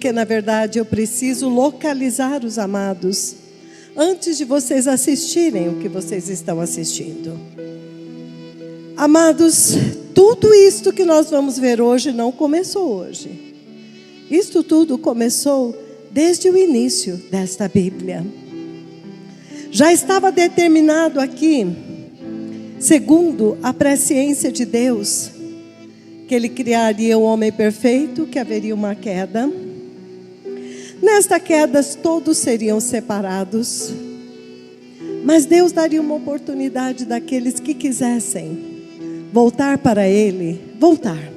porque na verdade eu preciso localizar os amados antes de vocês assistirem o que vocês estão assistindo. Amados, tudo isto que nós vamos ver hoje não começou hoje. Isto tudo começou desde o início desta Bíblia. Já estava determinado aqui, segundo a presciência de Deus, que Ele criaria o homem perfeito, que haveria uma queda. Nesta queda todos seriam separados, mas Deus daria uma oportunidade daqueles que quisessem voltar para Ele, voltar.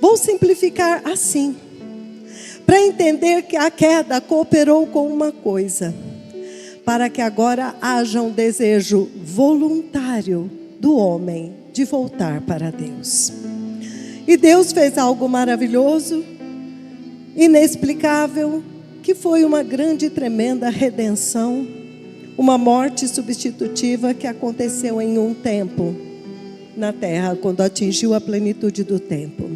Vou simplificar assim, para entender que a queda cooperou com uma coisa, para que agora haja um desejo voluntário do homem de voltar para Deus. E Deus fez algo maravilhoso, inexplicável, que foi uma grande e tremenda redenção, uma morte substitutiva que aconteceu em um tempo na terra, quando atingiu a plenitude do tempo.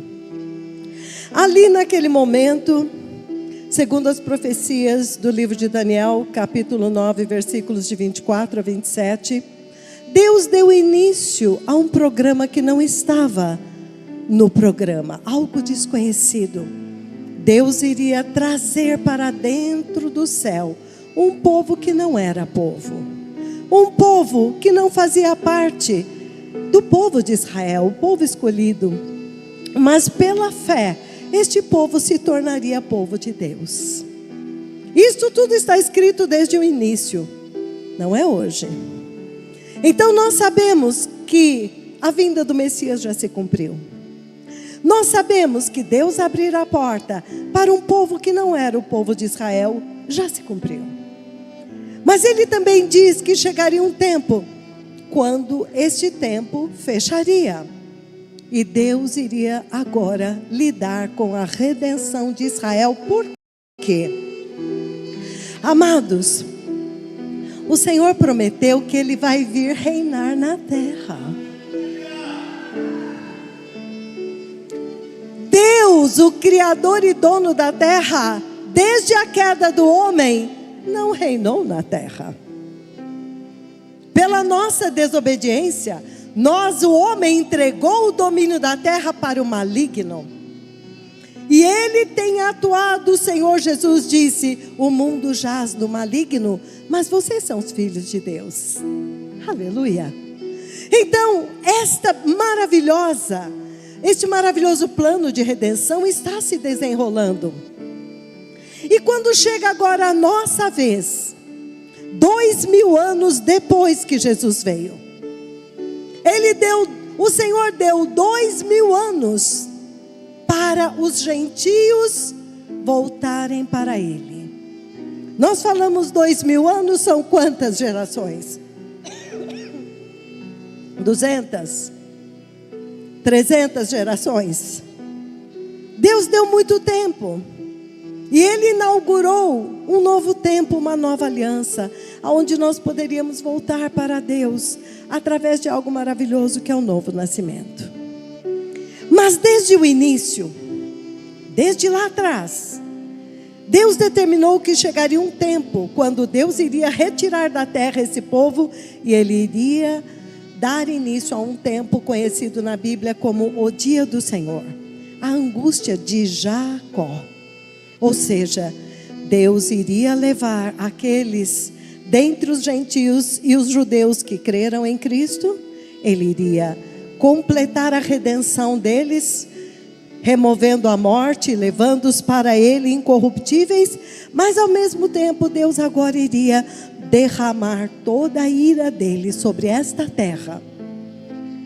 Ali naquele momento, segundo as profecias do livro de Daniel, capítulo 9, versículos de 24 a 27, Deus deu início a um programa que não estava no programa, algo desconhecido. Deus iria trazer para dentro do céu um povo que não era povo, um povo que não fazia parte do povo de Israel, o povo escolhido, mas pela fé, este povo se tornaria povo de Deus. Isto tudo está escrito desde o início, não é hoje. Então nós sabemos que a vinda do Messias já se cumpriu. Nós sabemos que Deus abrir a porta para um povo que não era o povo de Israel, já se cumpriu. Mas Ele também diz que chegaria um tempo, quando este tempo fecharia. E Deus iria agora lidar com a redenção de Israel. Por quê? Amados, o Senhor prometeu que Ele vai vir reinar na terra. Deus, o Criador e dono da terra, desde a queda do homem, não reinou na terra. Pela nossa desobediência, o homem entregou o domínio da terra para o maligno. E ele tem atuado, o Senhor Jesus disse, o mundo jaz no maligno, mas vocês são os filhos de Deus. Aleluia. Então, este maravilhoso plano de redenção está se desenrolando. E quando chega agora a nossa vez, 2000 anos depois que Jesus veio, o Senhor deu 2000 anos para os gentios voltarem para Ele. Nós falamos 2000 anos, são quantas gerações? 200? 300 gerações? Deus deu muito tempo. E Ele inaugurou um novo tempo, uma nova aliança, onde nós poderíamos voltar para Deus, através de algo maravilhoso que é o novo nascimento. Mas desde o início, desde lá atrás, Deus determinou que chegaria um tempo, quando Deus iria retirar da terra esse povo, e Ele iria dar início a um tempo conhecido na Bíblia como o dia do Senhor, a angústia de Jacó. Ou seja, Deus iria levar aqueles dentre os gentios e os judeus que creram em Cristo. Ele iria completar a redenção deles, removendo a morte, levando-os para Ele incorruptíveis. Mas ao mesmo tempo Deus agora iria derramar toda a ira dele sobre esta terra,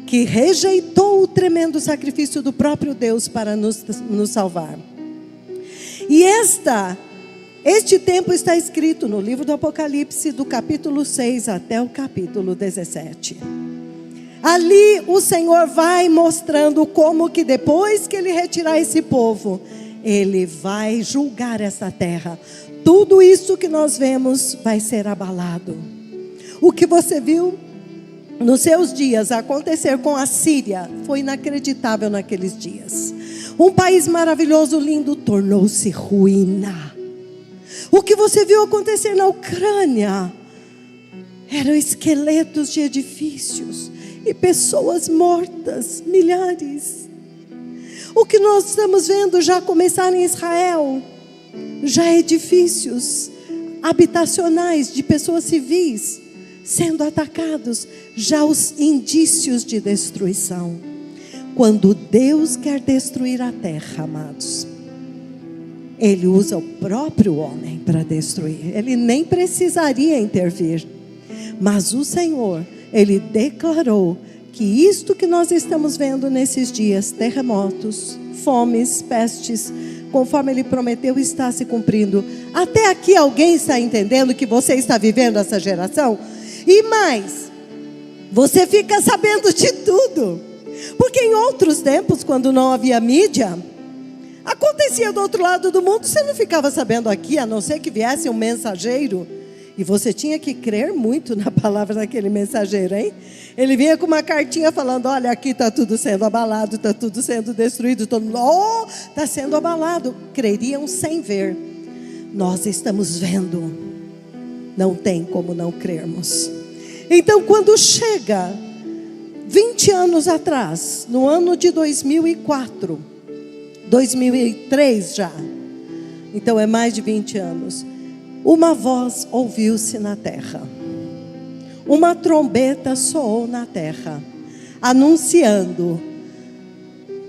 que rejeitou o tremendo sacrifício do próprio Deus para nos salvar. E este tempo está escrito no livro do Apocalipse, do capítulo 6 até o capítulo 17. Ali o Senhor vai mostrando como que depois que Ele retirar esse povo, Ele vai julgar essa terra. Tudo isso que nós vemos vai ser abalado. O que você viu nos seus dias acontecer com a Síria foi inacreditável naqueles dias. Um país maravilhoso, lindo, tornou-se ruína. O que você viu acontecer na Ucrânia eram esqueletos de edifícios e pessoas mortas, milhares. O que nós estamos vendo já começar em Israel, já edifícios habitacionais de pessoas civis sendo atacados, já os indícios de destruição. Quando Deus quer destruir a terra, amados, Ele usa o próprio homem para destruir. Ele nem precisaria intervir. Mas o Senhor, Ele declarou que isto que nós estamos vendo nesses dias, terremotos, fomes, pestes, conforme Ele prometeu, está se cumprindo. Até aqui alguém está entendendo que você está vivendo essa geração? E mais, você fica sabendo de tudo. Porque em outros tempos, quando não havia mídia, acontecia do outro lado do mundo, você não ficava sabendo aqui, a não ser que viesse um mensageiro. E você tinha que crer muito na palavra daquele mensageiro, hein? Ele vinha com uma cartinha falando, olha, aqui está tudo sendo abalado, está tudo sendo destruído. Todo mundo, está sendo abalado. Creriam sem ver. Nós estamos vendo. Não tem como não crermos. Então, quando chega 20 anos atrás, no ano de 2004, 2003 já, então é mais de 20 anos, uma voz ouviu-se na terra, uma trombeta soou na terra, anunciando,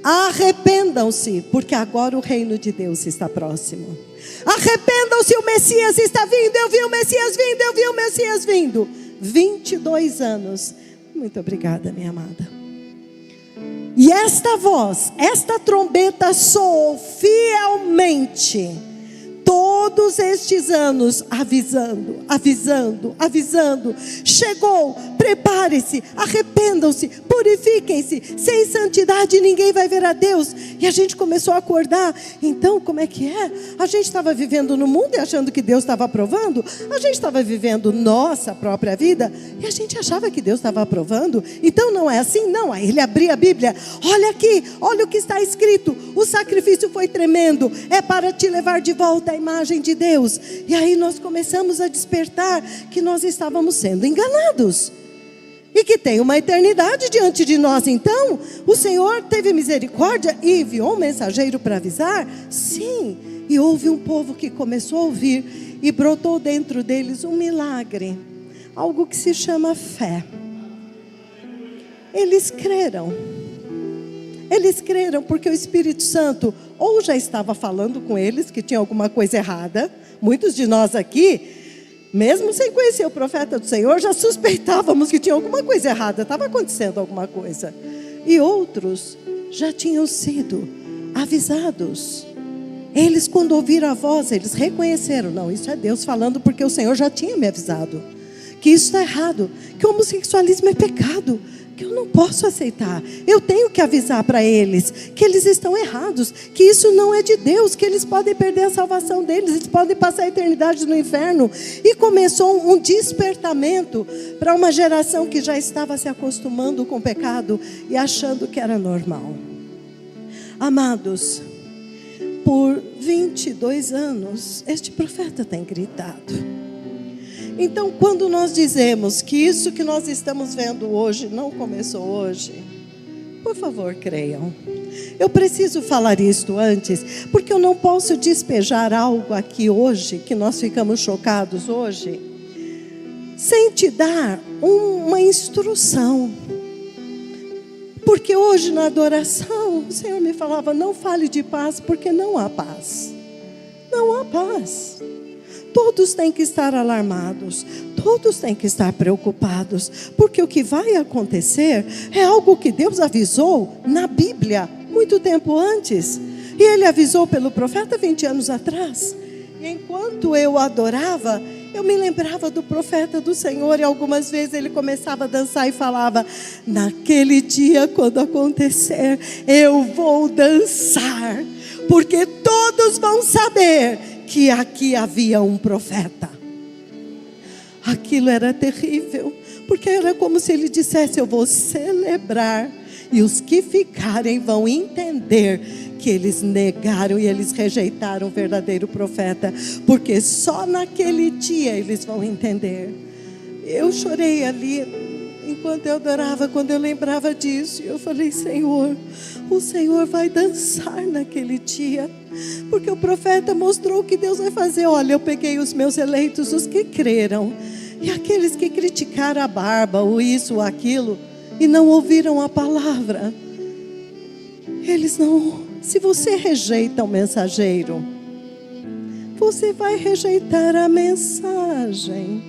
arrependam-se, porque agora o reino de Deus está próximo. Arrependam-se, o Messias está vindo, eu vi o Messias vindo, eu vi o Messias vindo. 22 anos. Muito obrigada, minha amada. E esta voz, esta trombeta soou fielmente todos estes anos, avisando, avisando, avisando. Chegou, prepare-se, arrependam-se, purifiquem-se. Sem santidade ninguém vai ver a Deus. E a gente começou a acordar. Então, como é que é? A gente estava vivendo no mundo e achando que Deus estava aprovando. A gente estava vivendo nossa própria vida e a gente achava que Deus estava aprovando. Então não é assim, não. Aí ele abria a Bíblia. Olha aqui, olha o que está escrito. O sacrifício foi tremendo. É para te levar de volta a imagem de Deus. E aí nós começamos a despertar que nós estávamos sendo enganados. E que tem uma eternidade diante de nós. Então, o Senhor teve misericórdia e enviou um mensageiro para avisar? Sim. E houve um povo que começou a ouvir e brotou dentro deles um milagre. Algo que se chama fé. Eles creram. Eles creram porque o Espírito Santo ou já estava falando com eles que tinha alguma coisa errada. Muitos de nós aqui, mesmo sem conhecer o profeta do Senhor, já suspeitávamos que tinha alguma coisa errada, estava acontecendo alguma coisa. E outros já tinham sido avisados. Eles, quando ouviram a voz, eles reconheceram, não, isso é Deus falando, porque o Senhor já tinha me avisado que isso está errado, que o homossexualismo é pecado, que eu não posso aceitar. Eu tenho que avisar para eles que eles estão errados, que isso não é de Deus, que eles podem perder a salvação deles, eles podem passar a eternidade no inferno. E começou um despertamento para uma geração que já estava se acostumando com o pecado e achando que era normal. Amados, por 22 anos, este profeta tem gritado. Então, quando nós dizemos que isso que nós estamos vendo hoje não começou hoje, por favor, creiam. Eu preciso falar isto antes, porque eu não posso despejar algo aqui hoje, que nós ficamos chocados hoje, sem te dar uma instrução. Porque hoje na adoração, o Senhor me falava, não fale de paz, porque não há paz. Não há paz. Todos têm que estar alarmados, todos têm que estar preocupados, porque o que vai acontecer é algo que Deus avisou na Bíblia, muito tempo antes. E Ele avisou pelo profeta 20 anos atrás. E enquanto eu adorava, eu me lembrava do profeta do Senhor, e algumas vezes ele começava a dançar e falava, naquele dia quando acontecer, eu vou dançar, porque todos vão saber que aqui havia um profeta. Aquilo era terrível, porque era como se ele dissesse, eu vou celebrar E os que ficarem vão entender que eles negaram e eles rejeitaram o verdadeiro profeta, porque só naquele dia eles vão entender. Eu chorei ali enquanto eu adorava, quando eu lembrava disso. Eu falei: Senhor, o Senhor vai dançar naquele dia, porque o profeta mostrou o que Deus vai fazer. Olha, eu peguei os meus eleitos, os que creram, e aqueles que criticaram a barba, ou isso ou aquilo, e não ouviram a palavra, eles não. Se você rejeita o mensageiro, você vai rejeitar a mensagem.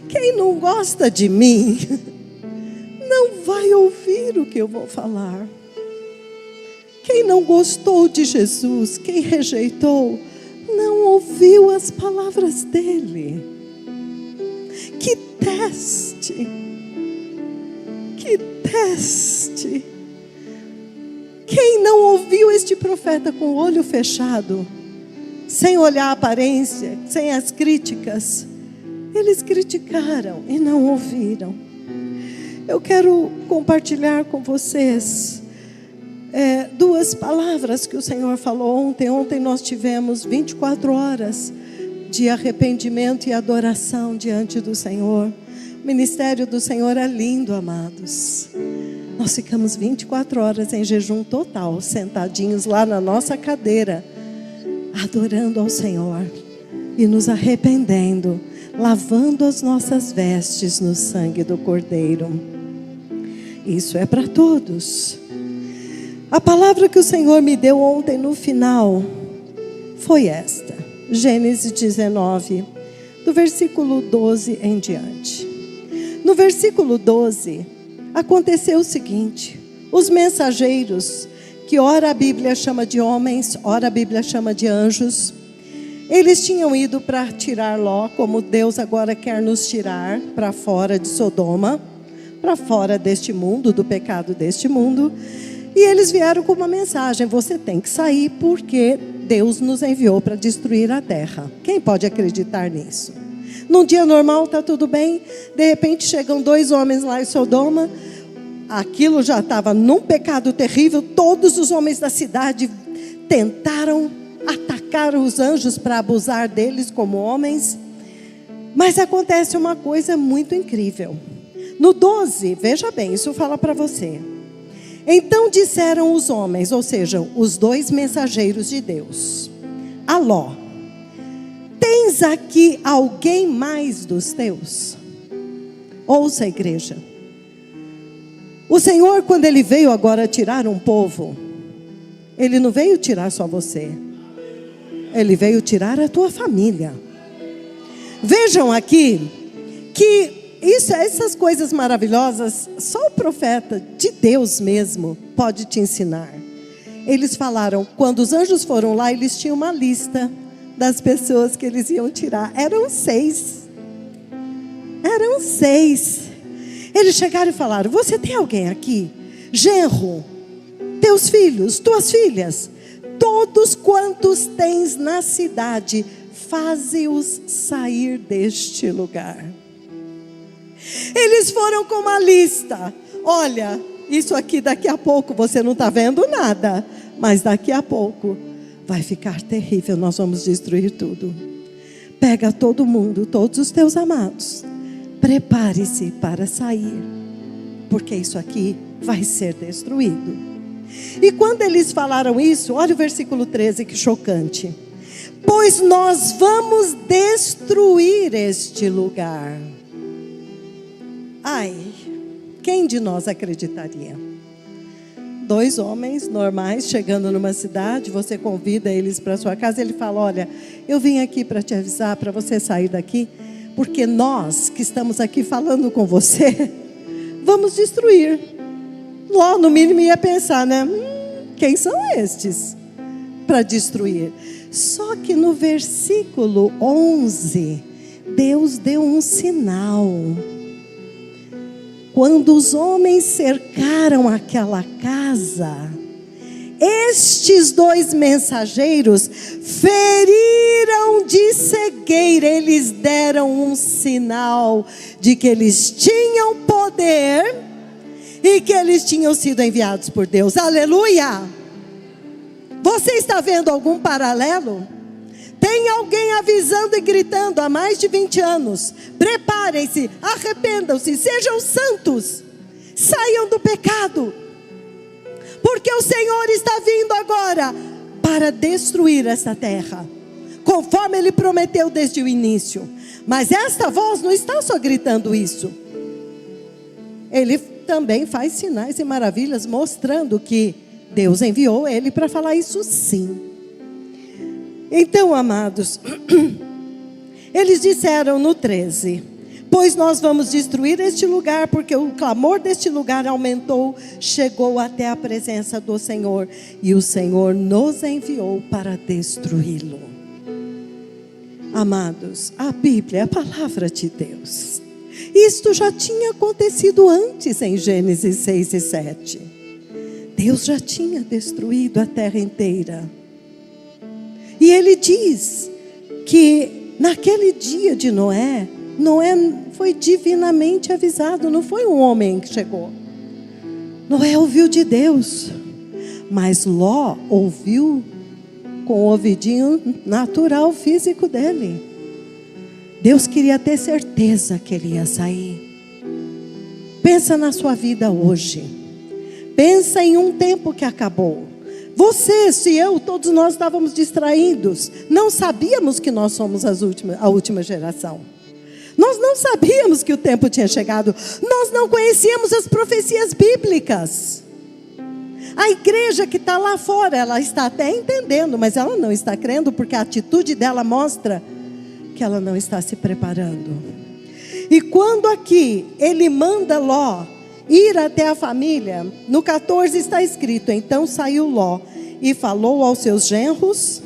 Quem não gosta de mim não vai ouvir o que eu vou falar. Quem não gostou de Jesus, quem rejeitou, não ouviu as palavras dele. Que teste! Que teste! Quem não ouviu este profeta com o olho fechado, sem olhar a aparência, sem as críticas, eles criticaram e não ouviram. Eu quero compartilhar com vocês duas palavras que o Senhor falou ontem. Ontem nós tivemos 24 horas de arrependimento e adoração diante do Senhor. O ministério do Senhor é lindo, amados. Nós ficamos 24 horas em jejum total, sentadinhos lá na nossa cadeira, adorando ao Senhor e nos arrependendo, lavando as nossas vestes no sangue do Cordeiro. Isso é para todos. A palavra que o Senhor me deu ontem no final foi esta: Gênesis 19, do versículo 12 em diante. No versículo 12, aconteceu o seguinte: os mensageiros, que ora a Bíblia chama de homens, ora a Bíblia chama de anjos, eles tinham ido para tirar Ló, como Deus agora quer nos tirar para fora de Sodoma, para fora deste mundo, do pecado deste mundo. E eles vieram com uma mensagem: você tem que sair, porque Deus nos enviou para destruir a terra. Quem pode acreditar nisso? Num dia normal está tudo bem, de repente chegam 2 homens lá em Sodoma. Aquilo já estava num pecado terrível. Todos os homens da cidade tentaram atacar os anjos para abusar deles como homens. Mas acontece uma coisa muito incrível. No 12, veja bem, isso fala para você. Então disseram os homens, ou seja, os 2 mensageiros de Deus, a Ló: tens aqui alguém mais dos teus? Ouça, igreja. O Senhor, quando Ele veio agora tirar um povo, Ele não veio tirar só você. Ele veio tirar a tua família. Vejam aqui que essas coisas maravilhosas, só o profeta de Deus mesmo pode te ensinar. Eles falaram, quando os anjos foram lá, eles tinham uma lista das pessoas que eles iam tirar. Eram 6. Eram 6. Eles chegaram e falaram: você tem alguém aqui? Genro, teus filhos, tuas filhas, todos quantos tens na cidade, faze-os sair deste lugar. Eles foram com uma lista. Olha, isso aqui daqui a pouco você não está vendo nada, mas daqui a pouco vai ficar terrível, nós vamos destruir tudo. Pega todo mundo, todos os teus amados, prepare-se para sair, porque isso aqui vai ser destruído. E quando eles falaram isso, olha o versículo 13, que chocante: pois nós vamos destruir este lugar. Ai, quem de nós acreditaria? 2 homens normais chegando numa cidade, você convida eles para sua casa, ele fala: olha, eu vim aqui para te avisar, para você sair daqui, porque nós que estamos aqui falando com você, vamos destruir. Ló, no mínimo, ia pensar, né? Quem são estes para destruir? Só que no versículo 11, Deus deu um sinal. Quando os homens cercaram aquela casa, estes 2 mensageiros feriram de cegueira. Eles deram um sinal de que eles tinham poder e que eles tinham sido enviados por Deus. Aleluia! Você está vendo algum paralelo? Tem alguém avisando e gritando há mais de 20 anos: preparem-se, arrependam-se, sejam santos, saiam do pecado, porque o Senhor está vindo agora para destruir essa terra, conforme Ele prometeu desde o início. Mas esta voz não está só gritando isso, Ele também faz sinais e maravilhas, mostrando que Deus enviou Ele para falar isso sim. Então, amados, eles disseram no 13: pois nós vamos destruir este lugar, porque o clamor deste lugar aumentou, chegou até a presença do Senhor, e o Senhor nos enviou para destruí-lo. Amados, a Bíblia é a palavra de Deus. Isto já tinha acontecido antes em Gênesis 6 e 7. Deus já tinha destruído a terra inteira. E Ele diz que naquele dia de Noé foi divinamente avisado, não foi um homem que chegou. Noé ouviu de Deus, mas Ló ouviu com o ouvidinho natural, físico dele. Deus queria ter certeza que ele ia sair. Pensa na sua vida hoje. Pensa em um tempo que acabou. Você, se eu, todos nós estávamos distraídos. Não sabíamos que nós somos a última geração. Nós não sabíamos que o tempo tinha chegado. Nós não conhecíamos as profecias bíblicas. A igreja que está lá fora, ela está até entendendo, mas ela não está crendo, porque a atitude dela mostra que ela não está se preparando. E quando aqui ele manda Ló ir até a família, no 14 está escrito: então saiu Ló e falou aos seus genros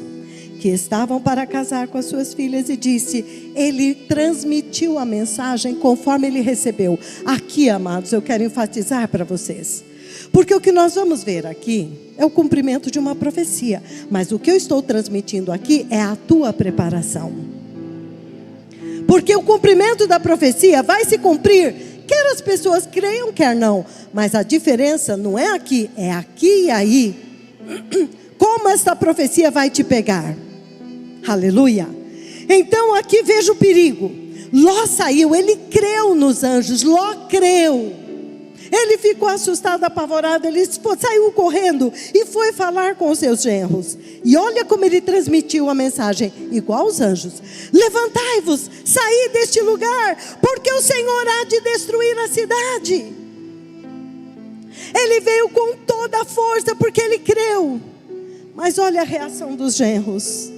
que estavam para casar com as suas filhas, e disse, ele transmitiu a mensagem conforme ele recebeu. Aqui, amados, eu quero enfatizar para vocês, porque o que nós vamos ver aqui é o cumprimento de uma profecia, mas o que eu estou transmitindo aqui é a tua preparação, porque o cumprimento da profecia vai se cumprir, quer as pessoas creiam, quer não, mas a diferença não é aqui, é aqui e aí. Como essa profecia vai te pegar? Aleluia. Então aqui veja o perigo. Ló saiu, ele creu nos anjos. Ló creu. Ele ficou assustado, apavorado. Ele saiu correndo e foi falar com os seus genros. E olha como ele transmitiu a mensagem, igual aos anjos: levantai-vos, saí deste lugar, porque o Senhor há de destruir a cidade. Ele veio com toda a força, porque ele creu. Mas olha a reação dos genros.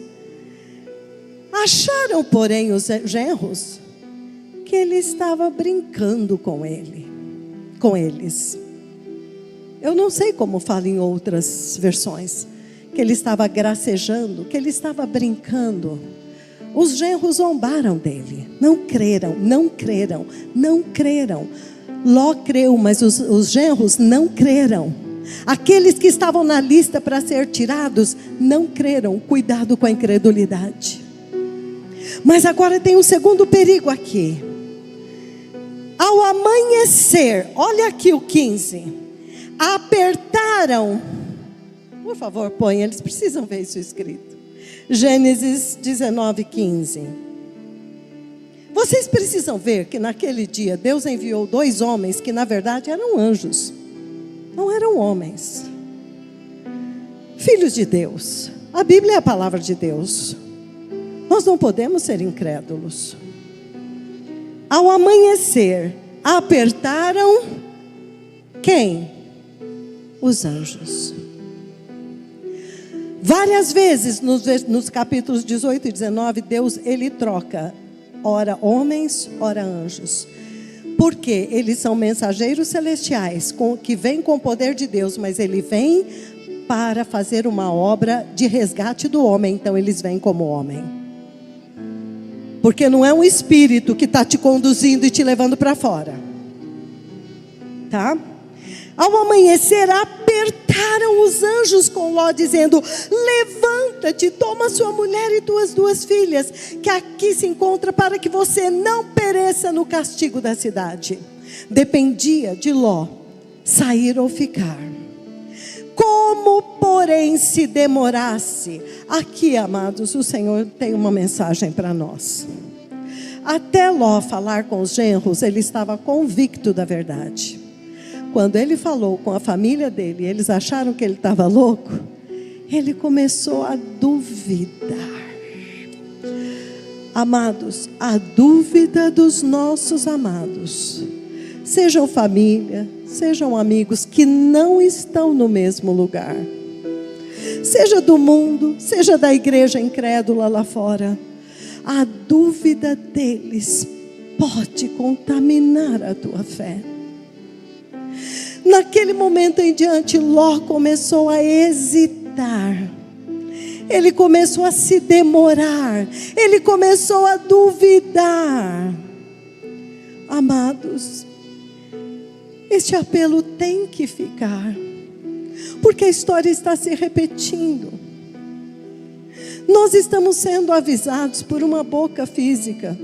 Acharam, porém, os genros que ele estava brincando com eles. Eu não sei como fala em outras versões, que ele estava gracejando, que ele estava brincando. Os genros zombaram dele, não creram. Ló creu, mas os genros não creram. Aqueles que estavam na lista para ser tirados não creram. Cuidado com a incredulidade. Mas agora tem um segundo perigo aqui. Ao amanhecer, olha aqui o 15. Apertaram. Por favor, põe, eles precisam ver isso escrito. Gênesis 19, 15. Vocês precisam ver que naquele dia Deus enviou 2 homens que na verdade eram anjos. Não eram homens. Filhos de Deus. A Bíblia é a palavra de Deus. Nós não podemos ser incrédulos. Ao amanhecer, apertaram quem? Os anjos. Várias vezes nos capítulos 18 e 19, Deus, ele troca, ora homens, ora anjos. Porque eles são mensageiros celestiais, que vêm com o poder de Deus, mas ele vem para fazer uma obra de resgate do homem, então eles vêm como homem. Porque não é um espírito que está te conduzindo e te levando para fora. Tá? Ao amanhecer, apertaram os anjos com Ló, dizendo: levanta-te, toma sua mulher e tuas 2 filhas, que aqui se encontra, para que você não pereça no castigo da cidade. Dependia de Ló sair ou ficar. Como, porém, se demorasse? Aqui, amados, o Senhor tem uma mensagem para nós. Até Ló falar com os genros, ele estava convicto da verdade. Quando ele falou com a família dele, eles acharam que ele estava louco, ele começou a duvidar. Amados, a dúvida dos nossos amados, sejam família, sejam amigos que não estão no mesmo lugar, seja do mundo, seja da igreja incrédula lá fora, a dúvida deles pode contaminar a tua fé. Naquele momento em diante, Ló começou a hesitar. Ele começou a se demorar. Ele começou a duvidar. Amados, este apelo tem que ficar, porque a história está se repetindo. Nós estamos sendo avisados por uma boca física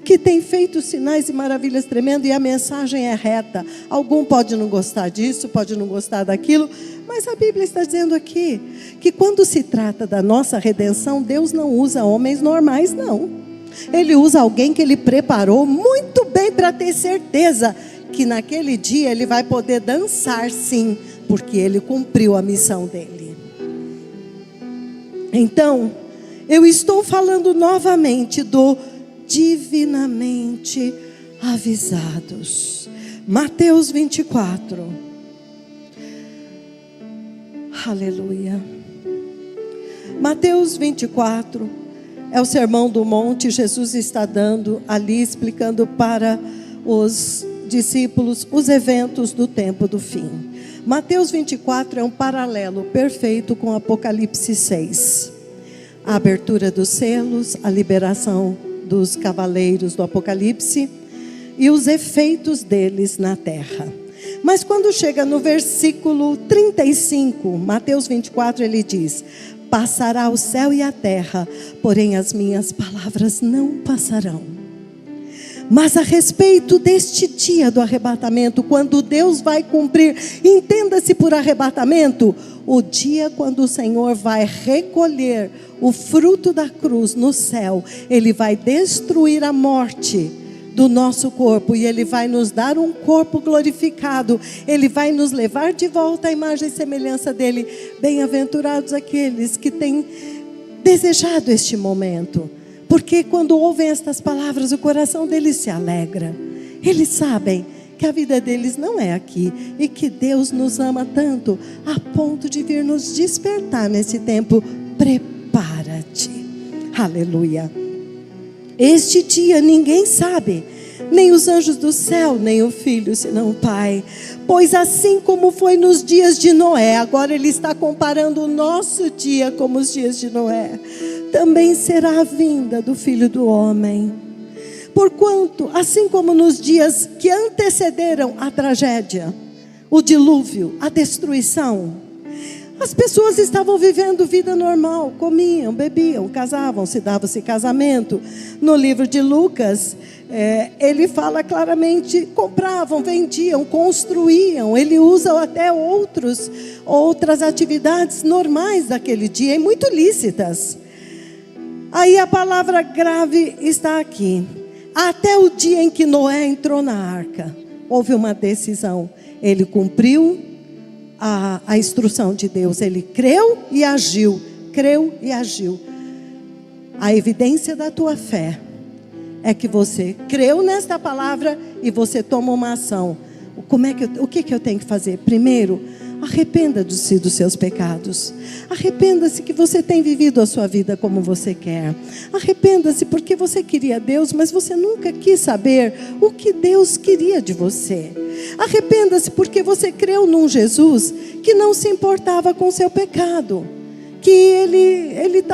que tem feito sinais e maravilhas tremendas, e a mensagem é reta. Algum pode não gostar disso, pode não gostar daquilo, mas a Bíblia está dizendo aqui que quando se trata da nossa redenção, Deus não usa homens normais, não. Ele usa alguém que Ele preparou muito bem para ter certeza que naquele dia Ele vai poder dançar, sim, porque Ele cumpriu a missão dEle. Então, eu estou falando novamente do divinamente avisados. Mateus 24. Aleluia. Mateus 24 é o sermão do monte. Jesus está dando ali, explicando para os discípulos os eventos do tempo do fim. Mateus 24 é um paralelo perfeito com Apocalipse 6. A abertura dos selos, a liberação dos cavaleiros do Apocalipse e os efeitos deles na terra. Mas quando chega no versículo 35, Mateus 24, ele diz: passará o céu e a terra, porém as minhas palavras não passarão. Mas a respeito deste dia do arrebatamento, quando Deus vai cumprir, entenda-se por arrebatamento, o dia quando o Senhor vai recolher o fruto da cruz no céu. Ele vai destruir a morte do nosso corpo e Ele vai nos dar um corpo glorificado. Ele vai nos levar de volta à imagem e semelhança dEle. Bem-aventurados aqueles que têm desejado este momento, porque quando ouvem estas palavras, o coração deles se alegra. Eles sabem que a vida deles não é aqui e que Deus nos ama tanto a ponto de vir nos despertar nesse tempo. Prepara-te. Aleluia. Este dia ninguém sabe, nem os anjos do céu, nem o Filho, senão o Pai. Pois assim como foi nos dias de Noé, agora ele está comparando o nosso dia como os dias de Noé, também será a vinda do Filho do Homem. Porquanto, assim como nos dias que antecederam a tragédia, o dilúvio, a destruição, as pessoas estavam vivendo vida normal, comiam, bebiam, casavam, se davam-se casamento. No livro de Lucas, ele fala claramente, compravam, vendiam, construíam. Ele usa até outras atividades normais daquele dia, e muito lícitas. Aí a palavra grave está aqui. Até o dia em que Noé entrou na arca, houve uma decisão. Ele cumpriu a instrução de Deus. Ele creu e agiu. Creu e agiu. A evidência da tua fé é que você creu nesta palavra e você toma uma ação. O que eu tenho que fazer? Primeiro, arrependa-se dos seus pecados. Arrependa-se que você tem vivido a sua vida como você quer. Arrependa-se porque você queria Deus, mas você nunca quis saber o que Deus queria de você. Arrependa-se porque você creu num Jesus que não se importava com o seu pecado, que ele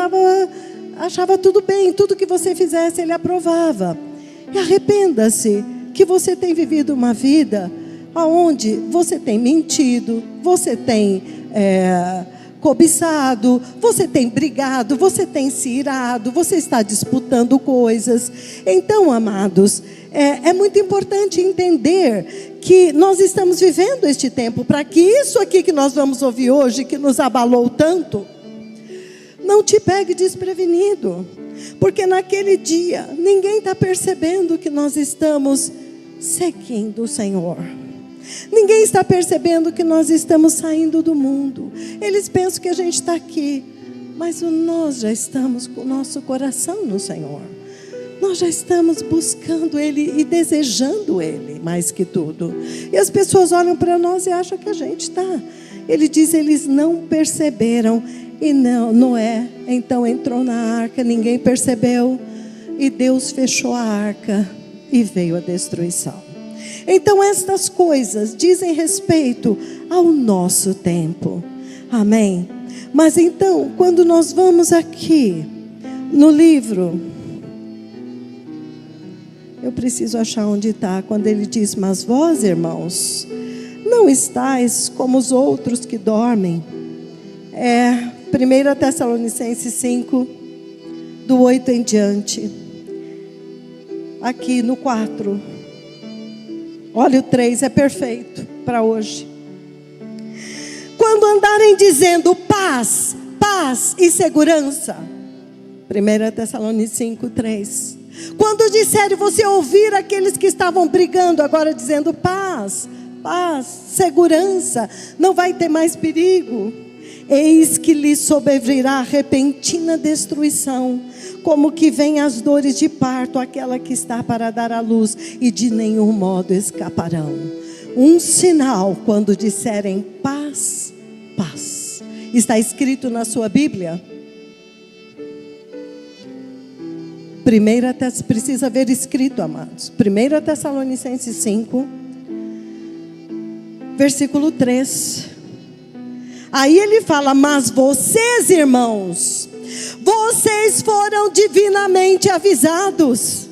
achava tudo bem, tudo que você fizesse ele aprovava. E arrependa-se que você tem vivido uma vida onde você tem mentido, você tem cobiçado, você tem brigado, você tem se irado, você está disputando coisas. Então, amados, é muito importante entender que nós estamos vivendo este tempo, para que isso aqui que nós vamos ouvir hoje, que nos abalou tanto, não te pegue desprevenido. Porque naquele dia, ninguém está percebendo que nós estamos seguindo o Senhor. Ninguém está percebendo que nós estamos saindo do mundo. Eles pensam que a gente está aqui, mas nós já estamos com o nosso coração no Senhor. Nós já estamos buscando Ele e desejando Ele mais que tudo. E as pessoas olham para nós e acham que a gente está. Ele diz, eles não perceberam. E Noé então entrou na arca, ninguém percebeu. E Deus fechou a arca e veio a destruição. Então estas coisas dizem respeito ao nosso tempo. Amém? Mas então, quando nós vamos aqui no livro, eu preciso achar onde está, quando ele diz, mas vós, irmãos, não estáis como os outros que dormem. 1 Tessalonicenses 5, do 8 em diante. Aqui no 4. Olha o 3, é perfeito para hoje. Quando andarem dizendo paz, paz e segurança. 1 Tessalonicenses 5, 3. Quando disserem, você ouvir aqueles que estavam brigando, agora dizendo paz, paz, segurança, não vai ter mais perigo. Eis que lhes sobrevirá repentina destruição, como que vem as dores de parto, aquela que está para dar à luz, e de nenhum modo escaparão. Um sinal quando disserem paz, paz. Está escrito na sua Bíblia? Precisa ver escrito, amados. 1 Tessalonicenses 5, versículo 3. Aí ele fala, mas vocês, irmãos, vocês foram divinamente avisados.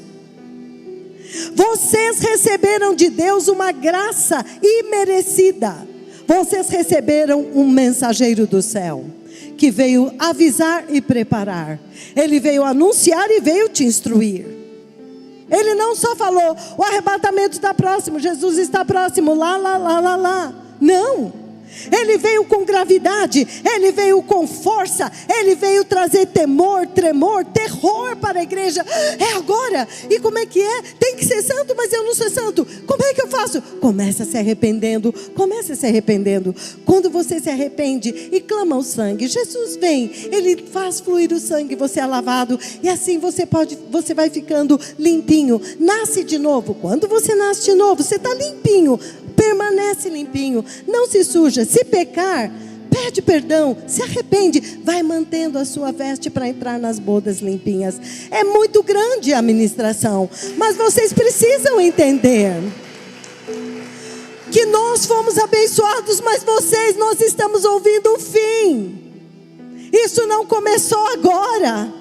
Vocês receberam de Deus uma graça imerecida. Vocês receberam um mensageiro do céu, que veio avisar e preparar. Ele veio anunciar e veio te instruir. Ele não só falou, o arrebatamento está próximo, Jesus está próximo, lá. Não. Ele veio com gravidade, ele veio com força, ele veio trazer temor, tremor, terror para a igreja. É agora, e como é que é? Tem que ser santo, mas eu não sou santo. Como é que eu faço? Comece se arrependendo. Quando você se arrepende e clama o sangue, Jesus vem, ele faz fluir o sangue, você é lavado, e assim você vai ficando limpinho. Nasce de novo. Quando você nasce de novo, você está limpinho. Permanece limpinho, não se suja. Se pecar, pede perdão, se arrepende, vai mantendo a sua veste para entrar nas bodas limpinhas. É muito grande a ministração, mas vocês precisam entender que nós fomos abençoados, mas nós estamos ouvindo o fim. Isso não começou agora.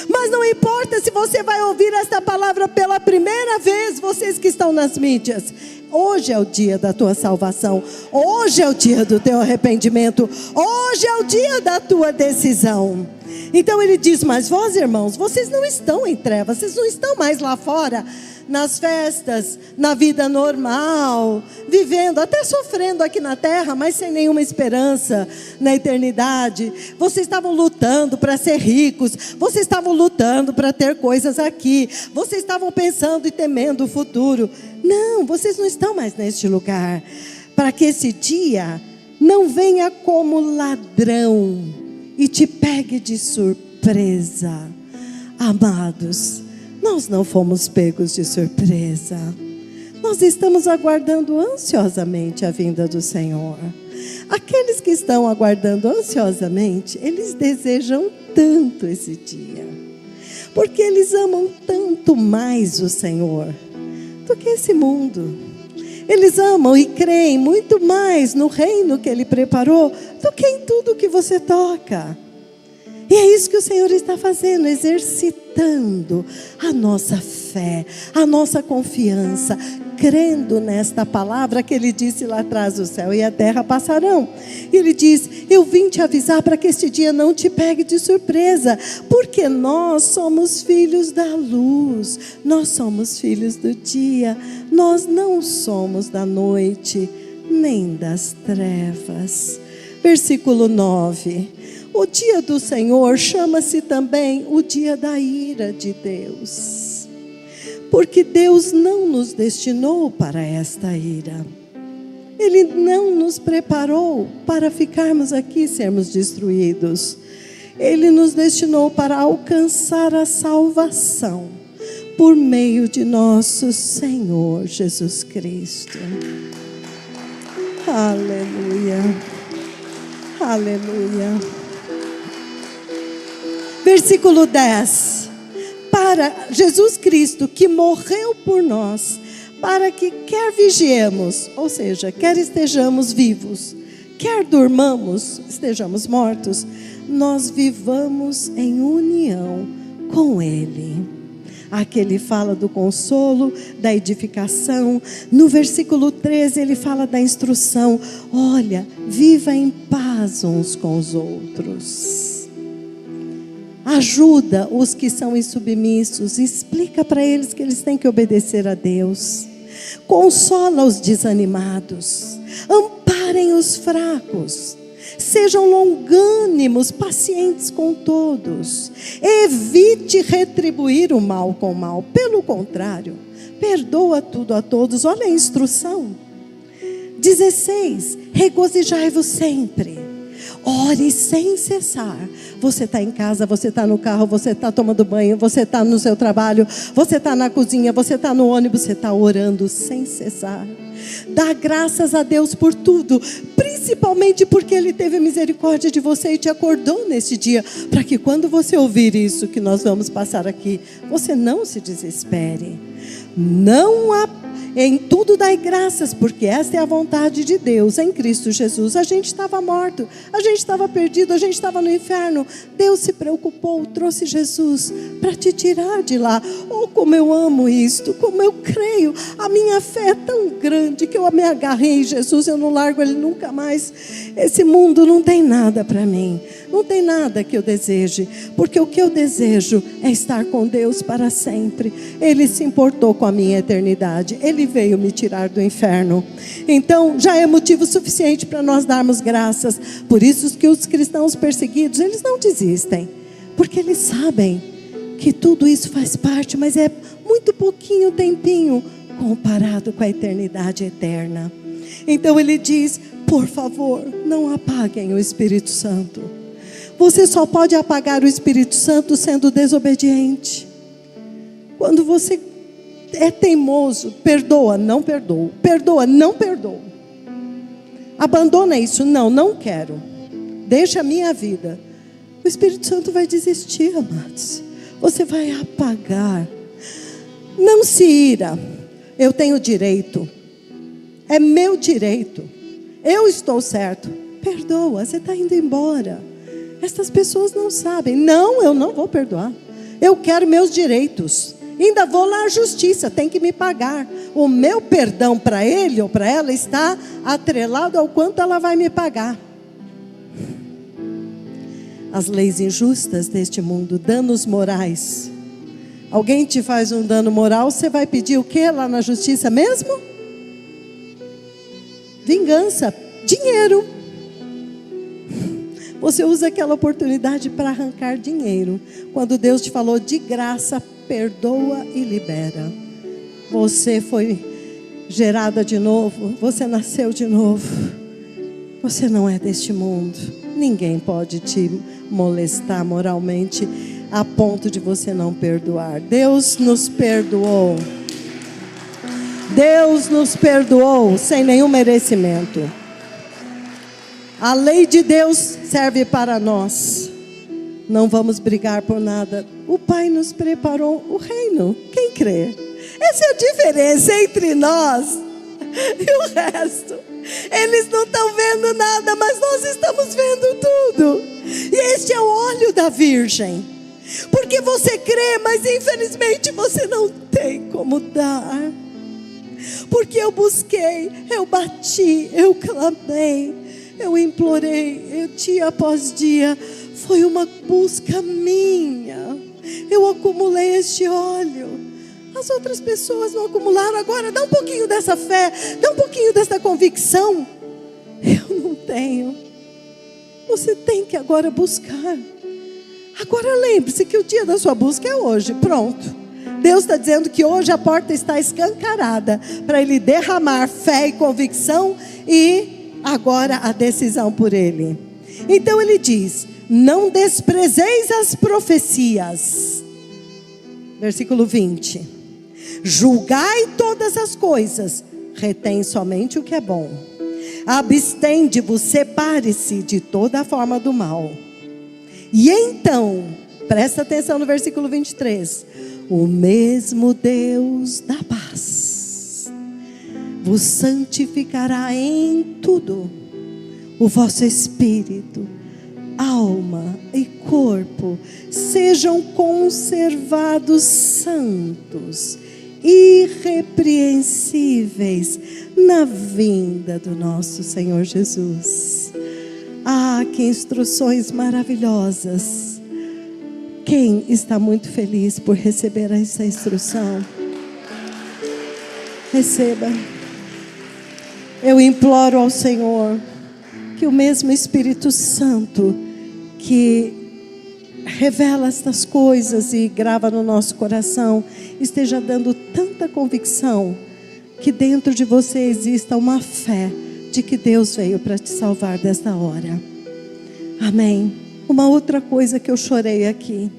Mas não importa se você vai ouvir esta palavra pela primeira vez, vocês que estão nas mídias. Hoje é o dia da tua salvação. Hoje é o dia do teu arrependimento. Hoje é o dia da tua decisão. Então ele diz, mas vós, irmãos, vocês não estão em trevas. Vocês não estão mais lá fora, nas festas, na vida normal, vivendo, até sofrendo aqui na terra, mas sem nenhuma esperança na eternidade. Vocês estavam lutando para ser ricos, vocês estavam lutando para ter coisas aqui, vocês estavam pensando e temendo o futuro. Não, vocês não estão mais neste lugar, para que esse dia não venha como ladrão e te pegue de surpresa. Amados, nós não fomos pegos de surpresa. Nós estamos aguardando ansiosamente a vinda do Senhor. Aqueles que estão aguardando ansiosamente, eles desejam tanto esse dia, porque eles amam tanto mais o Senhor do que esse mundo. Eles amam e creem muito mais no reino que Ele preparou do que em tudo que você toca. E é isso que o Senhor está fazendo, exercitando a nossa fé, a nossa confiança, crendo nesta palavra que Ele disse lá atrás: o céu e a terra passarão. E Ele diz: eu vim te avisar para que este dia não te pegue de surpresa, porque nós somos filhos da luz, nós somos filhos do dia, nós não somos da noite, nem das trevas. Versículo 9. O dia do Senhor chama-se também o dia da ira de Deus, porque Deus não nos destinou para esta ira. Ele não nos preparou para ficarmos aqui e sermos destruídos. Ele nos destinou para alcançar a salvação por meio de nosso Senhor Jesus Cristo. Aleluia. Aleluia. Versículo 10. Para Jesus Cristo, que morreu por nós, para que quer vigiemos, ou seja, quer estejamos vivos, quer durmamos, estejamos mortos, nós vivamos em união com Ele. Aqui ele fala do consolo, da edificação. No versículo 13 ele fala da instrução. Olha, viva em paz uns com os outros. Ajuda os que são insubmissos, explica para eles que eles têm que obedecer a Deus. Consola os desanimados, amparem os fracos, sejam longânimos, pacientes com todos. Evite retribuir o mal com o mal, pelo contrário, perdoa tudo a todos. Olha a instrução. 16, regozijai-vos sempre. Ore sem cessar. Você está em casa, você está no carro, você está tomando banho, você está no seu trabalho, você está na cozinha, você está no ônibus, você está orando sem cessar. Dá graças a Deus por tudo, principalmente porque Ele teve misericórdia de você e te acordou nesse dia, para que quando você ouvir isso que nós vamos passar aqui, você não se desespere. Não há Em tudo dai graças, porque esta é a vontade de Deus em Cristo Jesus. A gente estava morto, a gente estava perdido, a gente estava no inferno. Deus se preocupou, trouxe Jesus para te tirar de lá. Oh, como eu amo isto, como eu creio. A minha fé é tão grande que eu me agarrei em Jesus, eu não largo Ele nunca mais. Esse mundo não tem nada para mim, não tem nada que eu deseje, porque o que eu desejo é estar com Deus para sempre. Ele se importou com a minha eternidade, Ele veio me tirar do inferno. Então já é motivo suficiente para nós darmos graças. Por isso que os cristãos perseguidos, eles não desistem, porque eles sabem que tudo isso faz parte, mas é muito pouquinho tempinho comparado com a eternidade eterna. Então ele diz: por favor, não apaguem o Espírito Santo. Você só pode apagar o Espírito Santo sendo desobediente. Quando você é teimoso, perdoa, não perdoo. Perdoa, não perdoo. Abandona isso, não quero. Deixa a minha vida. O Espírito Santo vai desistir, amados. Você vai apagar. Não se ira. Eu tenho direito. É meu direito. Eu estou certo. Perdoa, você está indo embora. Essas pessoas não sabem. Não, eu não vou perdoar. Eu quero meus direitos. Ainda vou lá à justiça, tem que me pagar. O meu perdão para ele ou para ela está atrelado ao quanto ela vai me pagar. As leis injustas deste mundo, danos morais. Alguém te faz um dano moral, você vai pedir o que lá na justiça mesmo? Vingança, dinheiro. Você usa aquela oportunidade para arrancar dinheiro. Quando Deus te falou de graça, perdoa e libera. Você foi gerada de novo, você nasceu de novo. Você não é deste mundo. Ninguém pode te molestar moralmente a ponto de você não perdoar. Deus nos perdoou. Deus nos perdoou sem nenhum merecimento. A lei de Deus serve para nós. Não vamos brigar por nada. O Pai nos preparou o reino. Quem crê? Essa é a diferença entre nós e o resto. Eles não estão vendo nada, mas nós estamos vendo tudo. E este é o óleo da Virgem. Porque você crê, mas infelizmente você não tem como dar. Porque eu busquei, eu bati, eu clamei, eu implorei, dia após dia. Foi uma busca minha. Eu acumulei este óleo. As outras pessoas não acumularam. Agora dá um pouquinho dessa fé, dá um pouquinho dessa convicção. Eu não tenho. Você tem que agora buscar. Agora lembre-se que o dia da sua busca é hoje. Pronto. Deus está dizendo que hoje a porta está escancarada para Ele derramar fé e convicção e agora a decisão por Ele. Então Ele diz: não desprezeis as profecias. Versículo 20. Julgai todas as coisas, retém somente o que é bom. Abstende-vos, separe-se de toda a forma do mal. E então, presta atenção no versículo 23. O mesmo Deus da paz vos santificará em tudo, o vosso espírito, alma e corpo sejam conservados santos, irrepreensíveis na vinda do nosso Senhor Jesus. Ah, que instruções maravilhosas. Quem está muito feliz por receber essa instrução? Receba. Eu imploro ao Senhor que o mesmo Espírito Santo que revela estas coisas e grava no nosso coração esteja dando tanta convicção que dentro de você exista uma fé de que Deus veio para te salvar desta hora. Amém. Uma outra coisa que eu chorei aqui.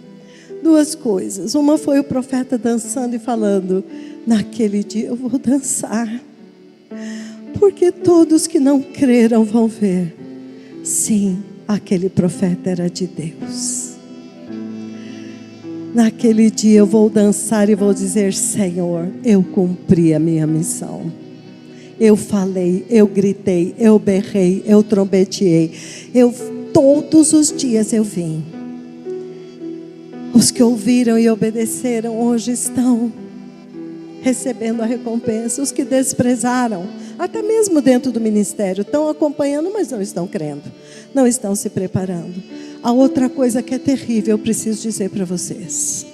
Duas coisas. Uma foi o profeta dançando e falando: naquele dia eu vou dançar, porque todos que não creram vão ver. Sim, aquele profeta era de Deus. Naquele dia eu vou dançar e vou dizer: Senhor, eu cumpri a minha missão. Eu falei, eu gritei, eu berrei, eu trombeteei. Todos os dias eu vim. Os que ouviram e obedeceram hoje estão recebendo a recompensa. Os que desprezaram, até mesmo dentro do ministério, estão acompanhando, mas não estão crendo, não estão se preparando. A outra coisa que é terrível, eu preciso dizer para vocês: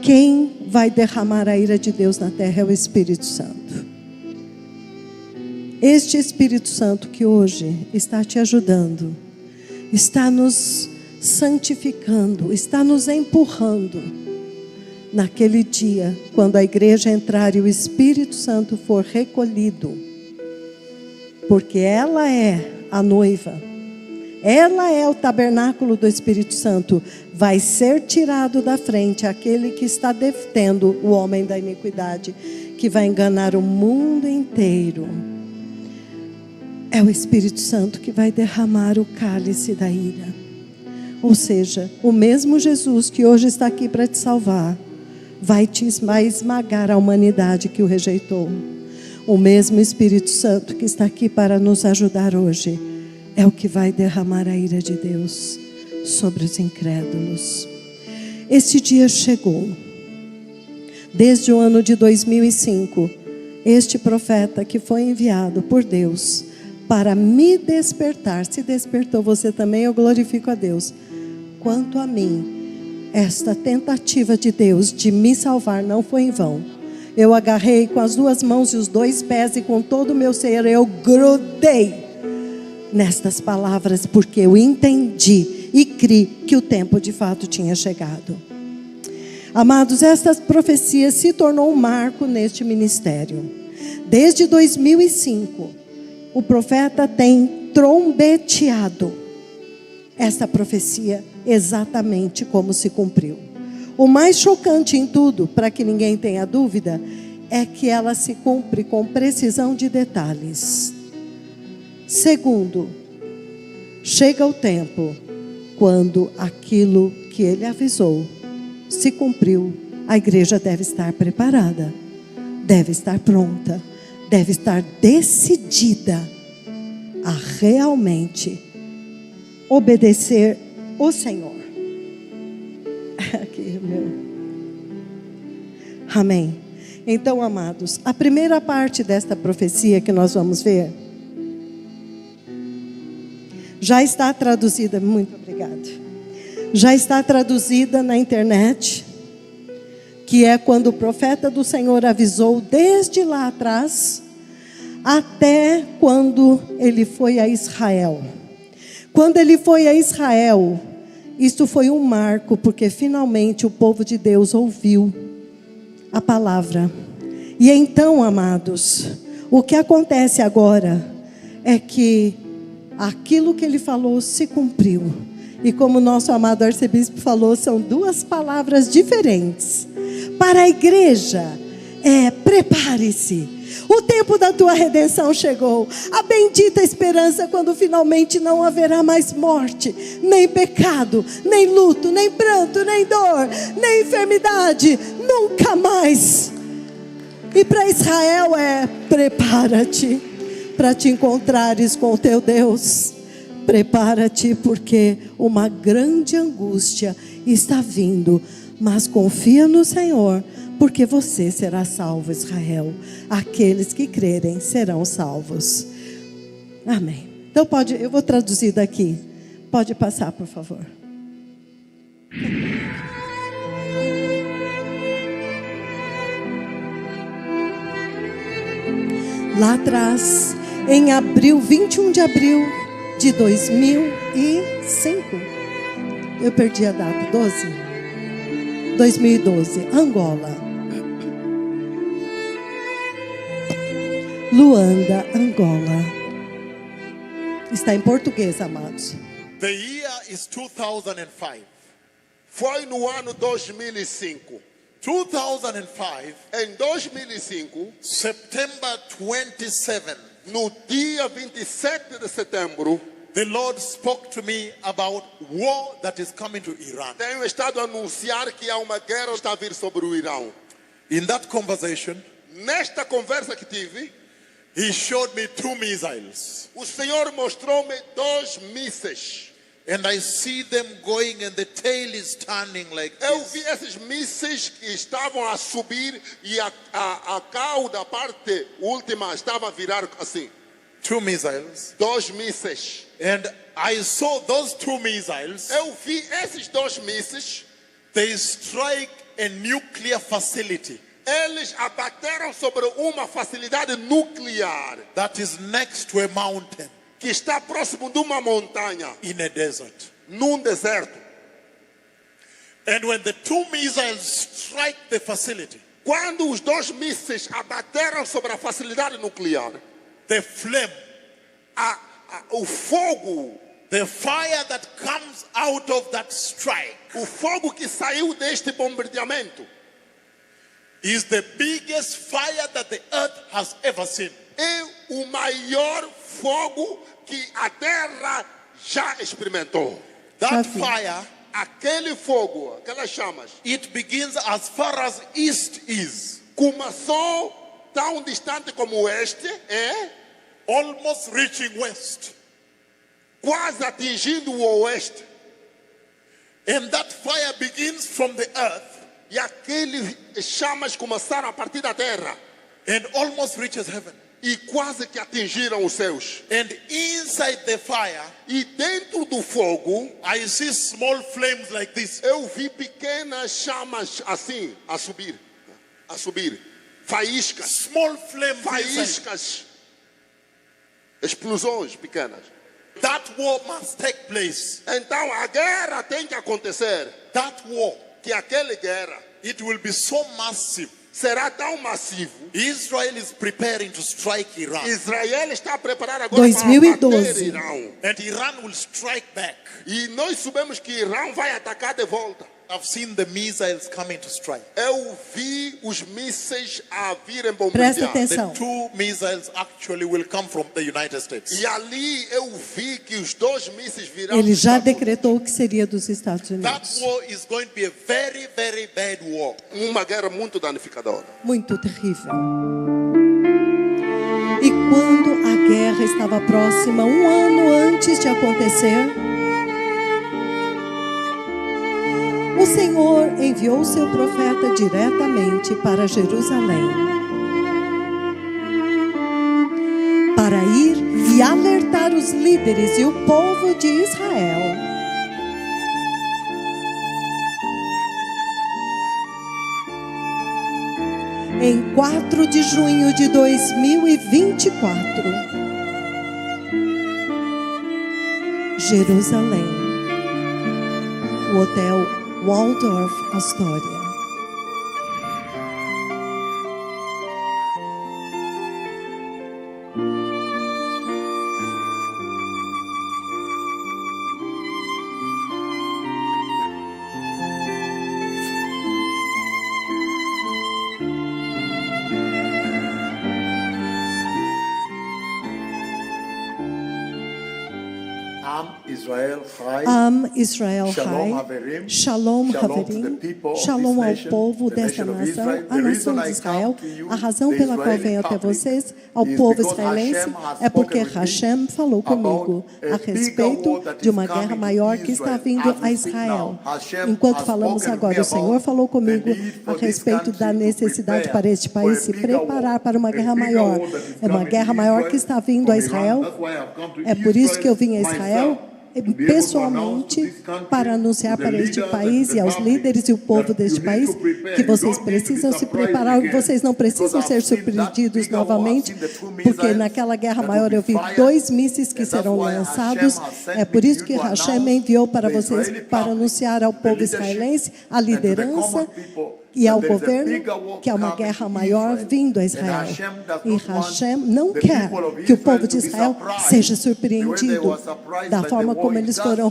quem vai derramar a ira de Deus na terra é o Espírito Santo. Este Espírito Santo que hoje está te ajudando, está nos santificando, está nos empurrando. Naquele dia, quando a igreja entrar e o Espírito Santo for recolhido, porque ela é a noiva, ela é o tabernáculo do Espírito Santo, vai ser tirado da frente aquele que está detendo o homem da iniquidade, que vai enganar o mundo inteiro. É o Espírito Santo que vai derramar o cálice da ira. Ou seja, o mesmo Jesus que hoje está aqui para te salvar, vai esmagar a humanidade que o rejeitou. O mesmo Espírito Santo que está aqui para nos ajudar hoje, é o que vai derramar a ira de Deus sobre os incrédulos. Esse dia chegou. Desde o ano de 2005, este profeta que foi enviado por Deus para me despertar, se despertou você também, eu glorifico a Deus. Quanto a mim, esta tentativa de Deus de me salvar não foi em vão. Eu agarrei com as duas mãos e os dois pés e com todo o meu ser eu grudei nestas palavras, porque eu entendi e criei que o tempo de fato tinha chegado. Amados, esta profecia se tornou um marco neste ministério. Desde 2005, o profeta tem trombeteado essa profecia exatamente como se cumpriu. O mais chocante em tudo, para que ninguém tenha dúvida, é que ela se cumpre com precisão de detalhes. Segundo, chega o tempo quando aquilo que ele avisou se cumpriu. A igreja deve estar preparada, deve estar pronta, deve estar decidida a realmente obedecer o Senhor. Aqui, meu. Amém. Então, amados, a primeira parte desta profecia que nós vamos ver já está traduzida, muito obrigada. Já está traduzida na internet, que é quando o profeta do Senhor avisou desde lá atrás, até quando ele foi a Israel. Quando ele foi a Israel, isto foi um marco, porque finalmente o povo de Deus ouviu a palavra. E então, amados, o que acontece agora é que aquilo que ele falou se cumpriu. E como o nosso amado arcebispo falou, são duas palavras diferentes. Para a igreja, prepare-se. O tempo da tua redenção chegou. A bendita esperança quando finalmente não haverá mais morte, nem pecado, nem luto, nem pranto, nem dor, nem enfermidade. Nunca mais. E para Israel prepara-te para te encontrares com o teu Deus. Prepara-te, porque uma grande angústia está vindo. Mas confia no Senhor, porque você será salvo, Israel. Aqueles que crerem serão salvos. Amém. Então eu vou traduzir daqui. Pode passar, por favor. Lá atrás, em abril, 21 de abril de 2005. Eu perdi a data, 2012, Angola. Luanda, Angola. Está em português, amados. The year is 2005. Foi no ano 2005. 2005, Em 2005, September 27, no dia 27 de setembro, the Lord spoke to me about war that is coming to Iran. tenho estado a anunciar que há uma guerra que está a vir sobre o Irão. In that conversation, Nesta conversa que tive, He showed me 2 missiles. o Senhor mostrou-me 2 mísseis. And I see them going and the tail is turning like Eu this. vi esses mísseis que estavam a subir e a cauda, a parte última, estava a virar assim. 2 missiles. 2 mísseis. And I saw those 2 missiles. Eu vi esses 2 mísseis. They strike a nuclear facility Eles abateram sobre uma facilidade nuclear that is next to a mountain que está próximo de uma montanha, in a desert. num deserto. And when the 2 missiles strike the facility, Quando os 2 mísseis abateram sobre a facilidade nuclear, the flame, o fogo, the fire that comes out of that strike o fogo que saiu deste bombardeamento is the biggest fire that the earth has ever seen. é o maior fogo que a terra já experimentou. That Nothing. fire, Aquele fogo, aquelas chamas, it begins as far as east is, começou tão distante como o oeste, almost reaching west. quase atingindo o oeste. And that fire begins from the earth E aqueles chamas começaram a partir da terra and almost reaches heaven. e quase que atingiram os céus. And inside the fire, E dentro do fogo, I see small flames like this. eu vi pequenas chamas assim, a subir. Faíscas, Small flames inside. faíscas, explosões pequenas. That war must take place. Então a guerra tem que acontecer. That war, Que aquela guerra it will be so massive. será tão massivo. Israel is preparing to strike Iran. Israel está preparado agora 2012. para bater Irão. And Iran will strike back. E nós sabemos que Irão vai atacar de volta. I've seen the missiles coming to strike. Eu vi os mísseis a virem Presta bombardear. atenção. The 2 missiles actually will come from the United States. E ali eu vi que os 2 mísseis virão. Ele dos já Estados Unidos. decretou que seria dos Estados That Unidos. war is going to be a very, very bad war. Uma guerra muito danificadora. Muito terrível. quando a guerra estava próxima, um ano antes de acontecer, o Senhor enviou seu profeta diretamente para Jerusalém, para ir e alertar os líderes e o povo de Israel. Em 4 de junho de 2024, Jerusalém, o Hotel Waldorf Astoria. Israel Chai. Am Israel Shalom Chai. Haverim. Shalom Shalom to the Haverim. people of Shalom this ao nation, povo the desta nation of nação, Israel. a The nação reason de I Israel. come to you, A razão the pela qual Israeli venho até public, vocês, ao is povo because israelense, Hashem has é porque spoken with me Hashem falou comigo about a a bigger respeito war that de is uma coming guerra to maior que está Israel vindo as we a speak Israel. now. Hashem Enquanto has falamos spoken agora, with o me Senhor about falou the comigo need a for this respeito da country to necessidade prepare para este for país a se bigger preparar war. para uma A guerra bigger maior. war that is É uma coming to guerra maior que Israel está vindo a from Israel. Iran. That's why I've come to É por isso Israel que eu vim a Israel myself, to be able to pessoalmente announce to this country, para anunciar to the para este leaders país and to e the aos public líderes e o povo that deste you need país to prepare. que You vocês don't need to be precisam se surprised preparar, again, vocês não precisam because ser I've seen that surpreendidos bigger war, I've novamente, seen the two porque missiles naquela guerra that maior will eu be vi fired, 2 mísseis que and that's serão why lançados. Hashem has sent É por me isso to que you to Hashem announce enviou para the vocês Israeli para public, anunciar ao the povo leadership, israelense a and to the liderança common people e ao that there is a governo bigger war que há uma coming guerra to maior Israel. vindo a And Israel. Hashem does E not want Hashem não the quer people of que o povo Israel de to be Israel surprised seja the way they surpreendido were surprised da by forma the war como in eles Gaza. foram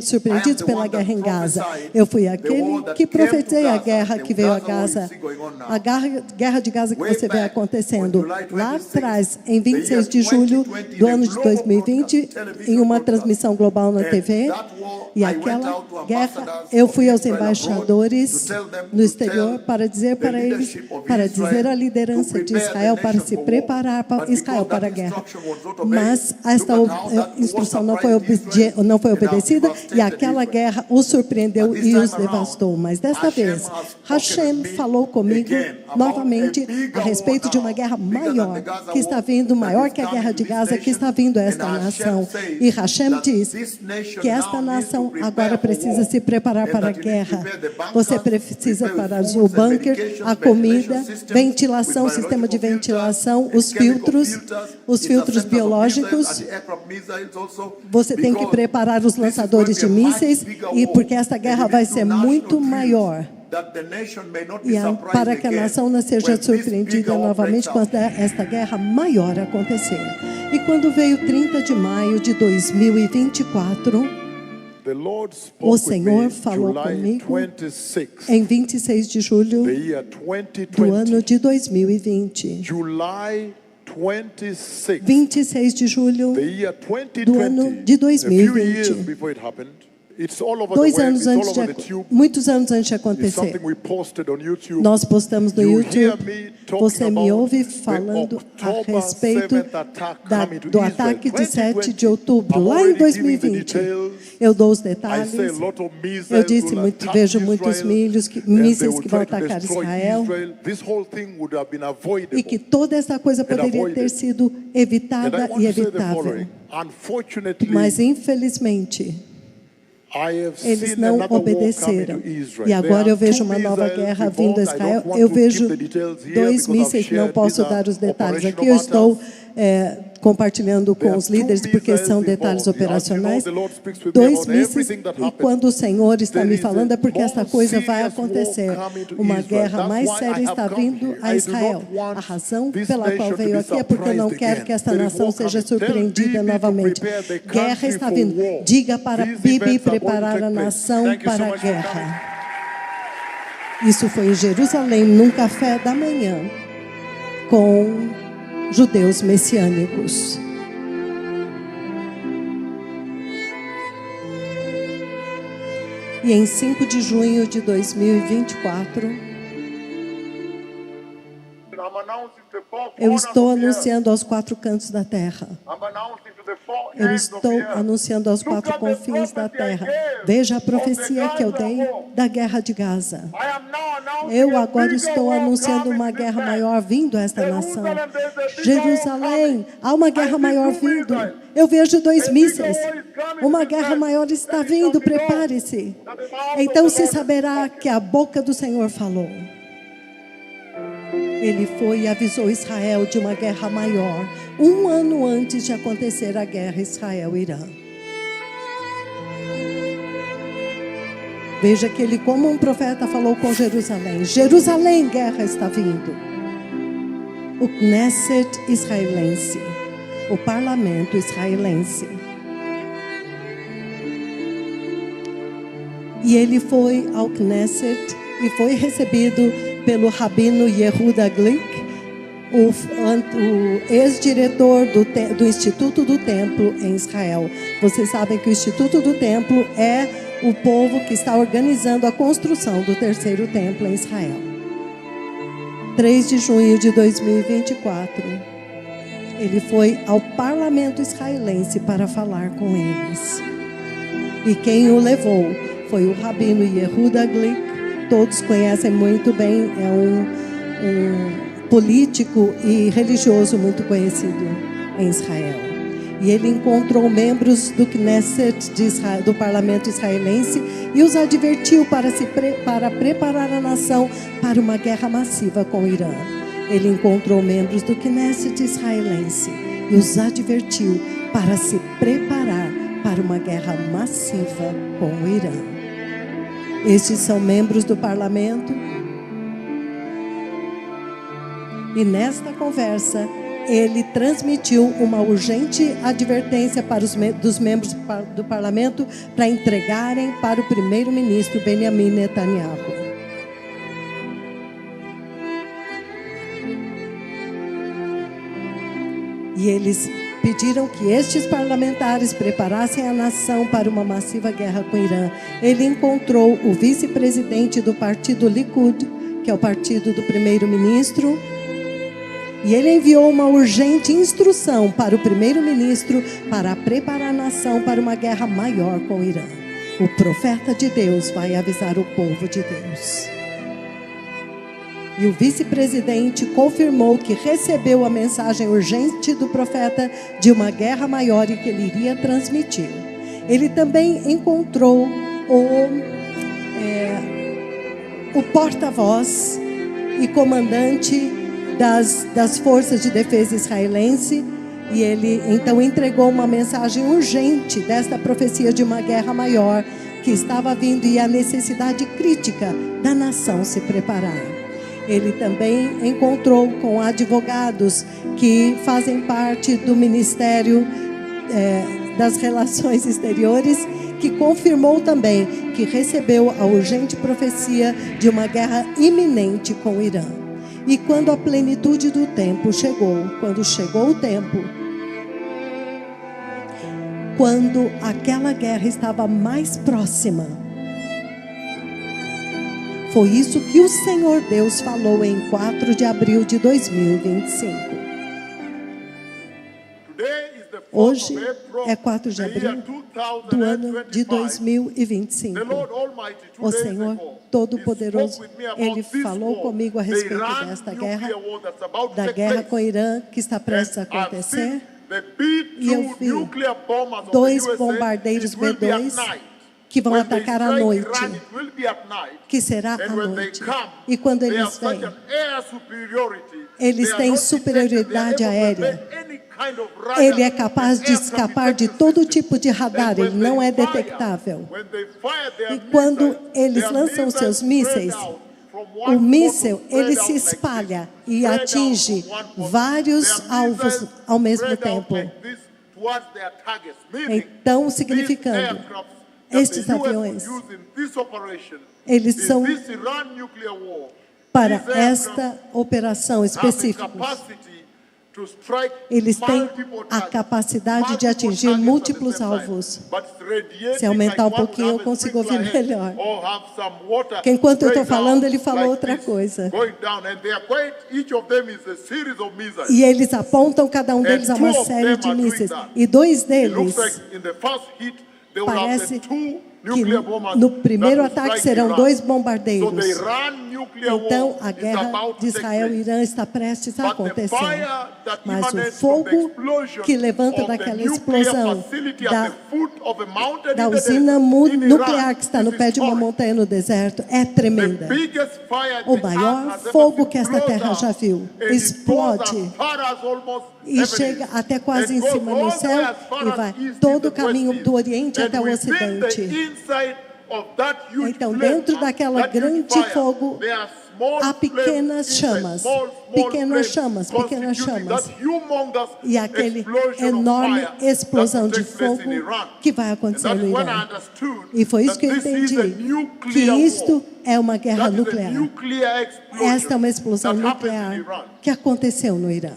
surpreendidos I am the pela one that guerra em Gaza. prophesied Eu fui the war aquele that que came to profetizei a Gaza, guerra the que veio a Gaza war you Gaza. see going on now. A guerra de Gaza que Way você vê back, acontecendo on July lá 26, atrás, em the 26 de year julho 2020, do in a ano de global 2020, broadcast, television em uma broadcast. transmissão global na And TV. that war, E I went aquela out to guerra, ambassadors eu of fui aos Israel abroad embaixadores to tell them, no to exterior tell para dizer the para eles, leadership of para Israel dizer à to liderança de prepare the Israel para nation se for war. preparar para But Israel because para a that guerra. instruction was not obeyed, Mas esta look at how that instrução war não foi, surprised Israel não foi and how obedecida e devastated aquela Israel. guerra os surpreendeu But this e time os around, devastou. Mas desta Hashem vez, has spoken Hashem with me falou comigo again about novamente a bigger a respeito war de uma now, guerra bigger than maior the Gaza que está war vindo, that maior is que a coming guerra to de this Gaza que nation. está vindo a And esta Hashem nação. says E Hashem that diz this nation que esta now needs to nação prepare agora for precisa war. se preparar And para a that you need to guerra. prepare the bunkers, Você precisa prepare preparar foods o and bunker, medications, a comida, ventilation systems, ventilação, with sistema de biological ventilação, filters os and chemical filtros, filters, os filtros interceptors of missiles biológicos. and aircraft missiles also, Você tem que because preparar os this is going lançadores to de be a much mísseis bigger e war. porque esta And guerra you vai need to ser national muito drills maior. that the nation may not be E surprised para que a again nação não seja when this surpreendida bigger war novamente breaks out. quando esta guerra maior acontecer. E quando veio 30 de maio de 2024, The Lord spoke o with Senhor me falou July comigo 26, em 26 de julho the year do ano 2020. de 2020. July 26, 26 de julho the year do ano 2020. de A few years 2020. before it happened. It's all over the 2 web, anos it's all antes over the tube. muitos anos antes de It's acontecer. something we posted on YouTube. Nós postamos no You hear YouTube. me talking Você me about ouve the falando a October respeito 7th attack coming to do Israel, ataque de 7 de 2020. outubro, I'm lá em already giving the 2020. details. Eu dou os I detalhes. say a lot of missiles Eu disse will muito, attack vejo muitos Israel, mísseis and they mísseis will que vão try to atacar destroy Israel. Israel. This whole thing would have been avoidable. E que toda essa coisa poderia avoided. ter sido And I evitada want e to say the evitável. following. Unfortunately, Mas infelizmente I have eles seen não another war obedeceram. coming to Israel. E agora There eu are vejo two uma nova missiles guerra vindo a involved. I Israel. don't want Eu to vejo keep the details here 2 because I've mísseis, não shared posso these are dar os detalhes aqui. operational Eu estou matters. compartilhando There com are os two líderes porque missiles são detalhes involved. As you know, operacionais. the Lord speaks with me 2 about mísseis, everything that e happened. quando o Senhor está There me is falando é porque a esta more coisa vai serious war acontecer. coming to Uma Israel. guerra That's mais why I séria have está come vindo here. a I do not Israel. want A razão this pela qual nation to veio be aqui é porque eu não surprised quero again. que esta There is nação war seja coming. Tell surpreendida Bibi to novamente. prepare the Guerra country está for vindo. war. Diga para These Bibi events are going to preparar take a place. nação Thank you so para a much for guerra. Isso foi em Jerusalém, num café da manhã, com judeus messiânicos. E em 5 de junho de 2024, Eu estou anunciando aos 4 cantos da terra. Eu estou anunciando aos 4 confins da terra. Veja a profecia que eu dei da guerra de Gaza. Eu agora estou anunciando uma guerra maior vindo a esta nação. Jerusalém, há uma guerra maior vindo. Eu vejo 2 mísseis. Uma guerra maior está vindo, prepare-se. Então se saberá que a boca do Senhor falou. Ele foi e avisou Israel de uma guerra maior, 1 ano antes de acontecer a guerra Israel-Irã. Veja que ele, como um profeta, falou com Jerusalém. Jerusalém, guerra está vindo. O Knesset israelense, o parlamento israelense. E ele foi ao Knesset e foi recebido pelo rabino Yehuda Glick, o ex-diretor do Instituto do Templo em Israel. Vocês sabem que o Instituto do Templo é o povo que está organizando a construção do 3º templo em Israel. 3 de junho de 2024, ele foi ao parlamento israelense para falar com eles. E quem o levou foi o rabino Yehuda Glick. Todos conhecem muito bem, é um político e religioso muito conhecido em Israel. E ele encontrou membros do Knesset de Israel, do parlamento israelense, e os advertiu para preparar a nação para uma guerra massiva com o Irã. Ele encontrou membros do Knesset israelense e os advertiu para se preparar para uma guerra massiva com o Irã. Estes são membros do parlamento. E nesta conversa, ele transmitiu uma urgente advertência para dos membros do parlamento para entregarem para o primeiro-ministro Benjamin Netanyahu. E eles pediram que estes parlamentares preparassem a nação para uma massiva guerra com o Irã. Ele encontrou o vice-presidente do partido Likud, que é o partido do primeiro-ministro, e ele enviou uma urgente instrução para o primeiro-ministro para preparar a nação para uma guerra maior com o Irã. O profeta de Deus vai avisar o povo de Deus. E o vice-presidente confirmou que recebeu a mensagem urgente do profeta de uma guerra maior e que ele iria transmitir. Ele também encontrou o porta-voz e comandante das forças de defesa israelense, e ele então entregou uma mensagem urgente desta profecia de uma guerra maior que estava vindo e a necessidade crítica da nação se preparar. Ele também encontrou com advogados que fazem parte do Ministério das Relações Exteriores, que confirmou também que recebeu a urgente profecia de uma guerra iminente com o Irã. E quando a plenitude do tempo chegou, quando chegou o tempo, quando aquela guerra estava mais próxima, foi isso que o Senhor Deus falou em 4 de abril de 2025. Hoje é 4 de abril do ano de 2025. O Senhor Todo-Poderoso, Ele falou comigo a respeito desta guerra, da guerra com o Irã que está prestes a acontecer. E eu vi 2 bombardeiros B-2 que vão atacar à noite, que será à noite. E quando eles vêm, eles têm superioridade aérea. Ele é capaz de escapar de todo tipo de radar, ele não é detectável. E quando eles lançam seus mísseis, o míssil, ele se espalha e atinge vários alvos ao mesmo tempo. Então, significando, estes aviões, eles são para esta operação específica. to strike Eles têm multiple a targets, capacidade de multiple atingir targets múltiplos at the same time. alvos. But radiating Se aumentar like um one pouquinho, would eu have a consigo ouvir sprinkler melhor. head, or have some water Que enquanto eu estou spray falando, down ele falou like outra this, coisa. going down, and they are quite, each of them is a series of missiles. E eles apontam cada um deles a uma two of série them de are doing mísseis. that. E dois It looks deles, like in the first hit, they will have parece the two que nuclear bombers no that primeiro will ataque strike serão Iran. dois So the bombardeiros. Iran nuclear Então, war a is guerra about de to take Israel e place. Irã está prestes a But the acontecer. fire that Mas o emanates from the fogo explosion que levanta of the daquela nuclear explosão facility da, at the foot of a mountain da in the usina desert in nuclear Iran que está no is pé de uma historic. montanha no deserto é The tremenda. biggest fire O the maior earth has ever fogo seen que esta blows terra out, já viu and it goes explode as far as almost e heaven chega is. até quase It em goes cima all no the way céu as far e as vai east todo o is the caminho west do is. Oriente And até o within Ocidente. the inside of that huge Então, flame, dentro daquela that huge grande fire, fogo, there are small há pequenas flames inside, chamas, small pequenas flames chamas, pequenas constituting chamas. that humongous E aquele explosion of enorme fire that explosão will de take place fogo in Iran. que vai And acontecer that no is when I Irã. understood E foi isso que eu that this is a entendi, que nuclear isto war. é uma guerra That is a nuclear. nuclear explosion Esta é uma explosão that happens in nuclear Iran. que aconteceu no Irã.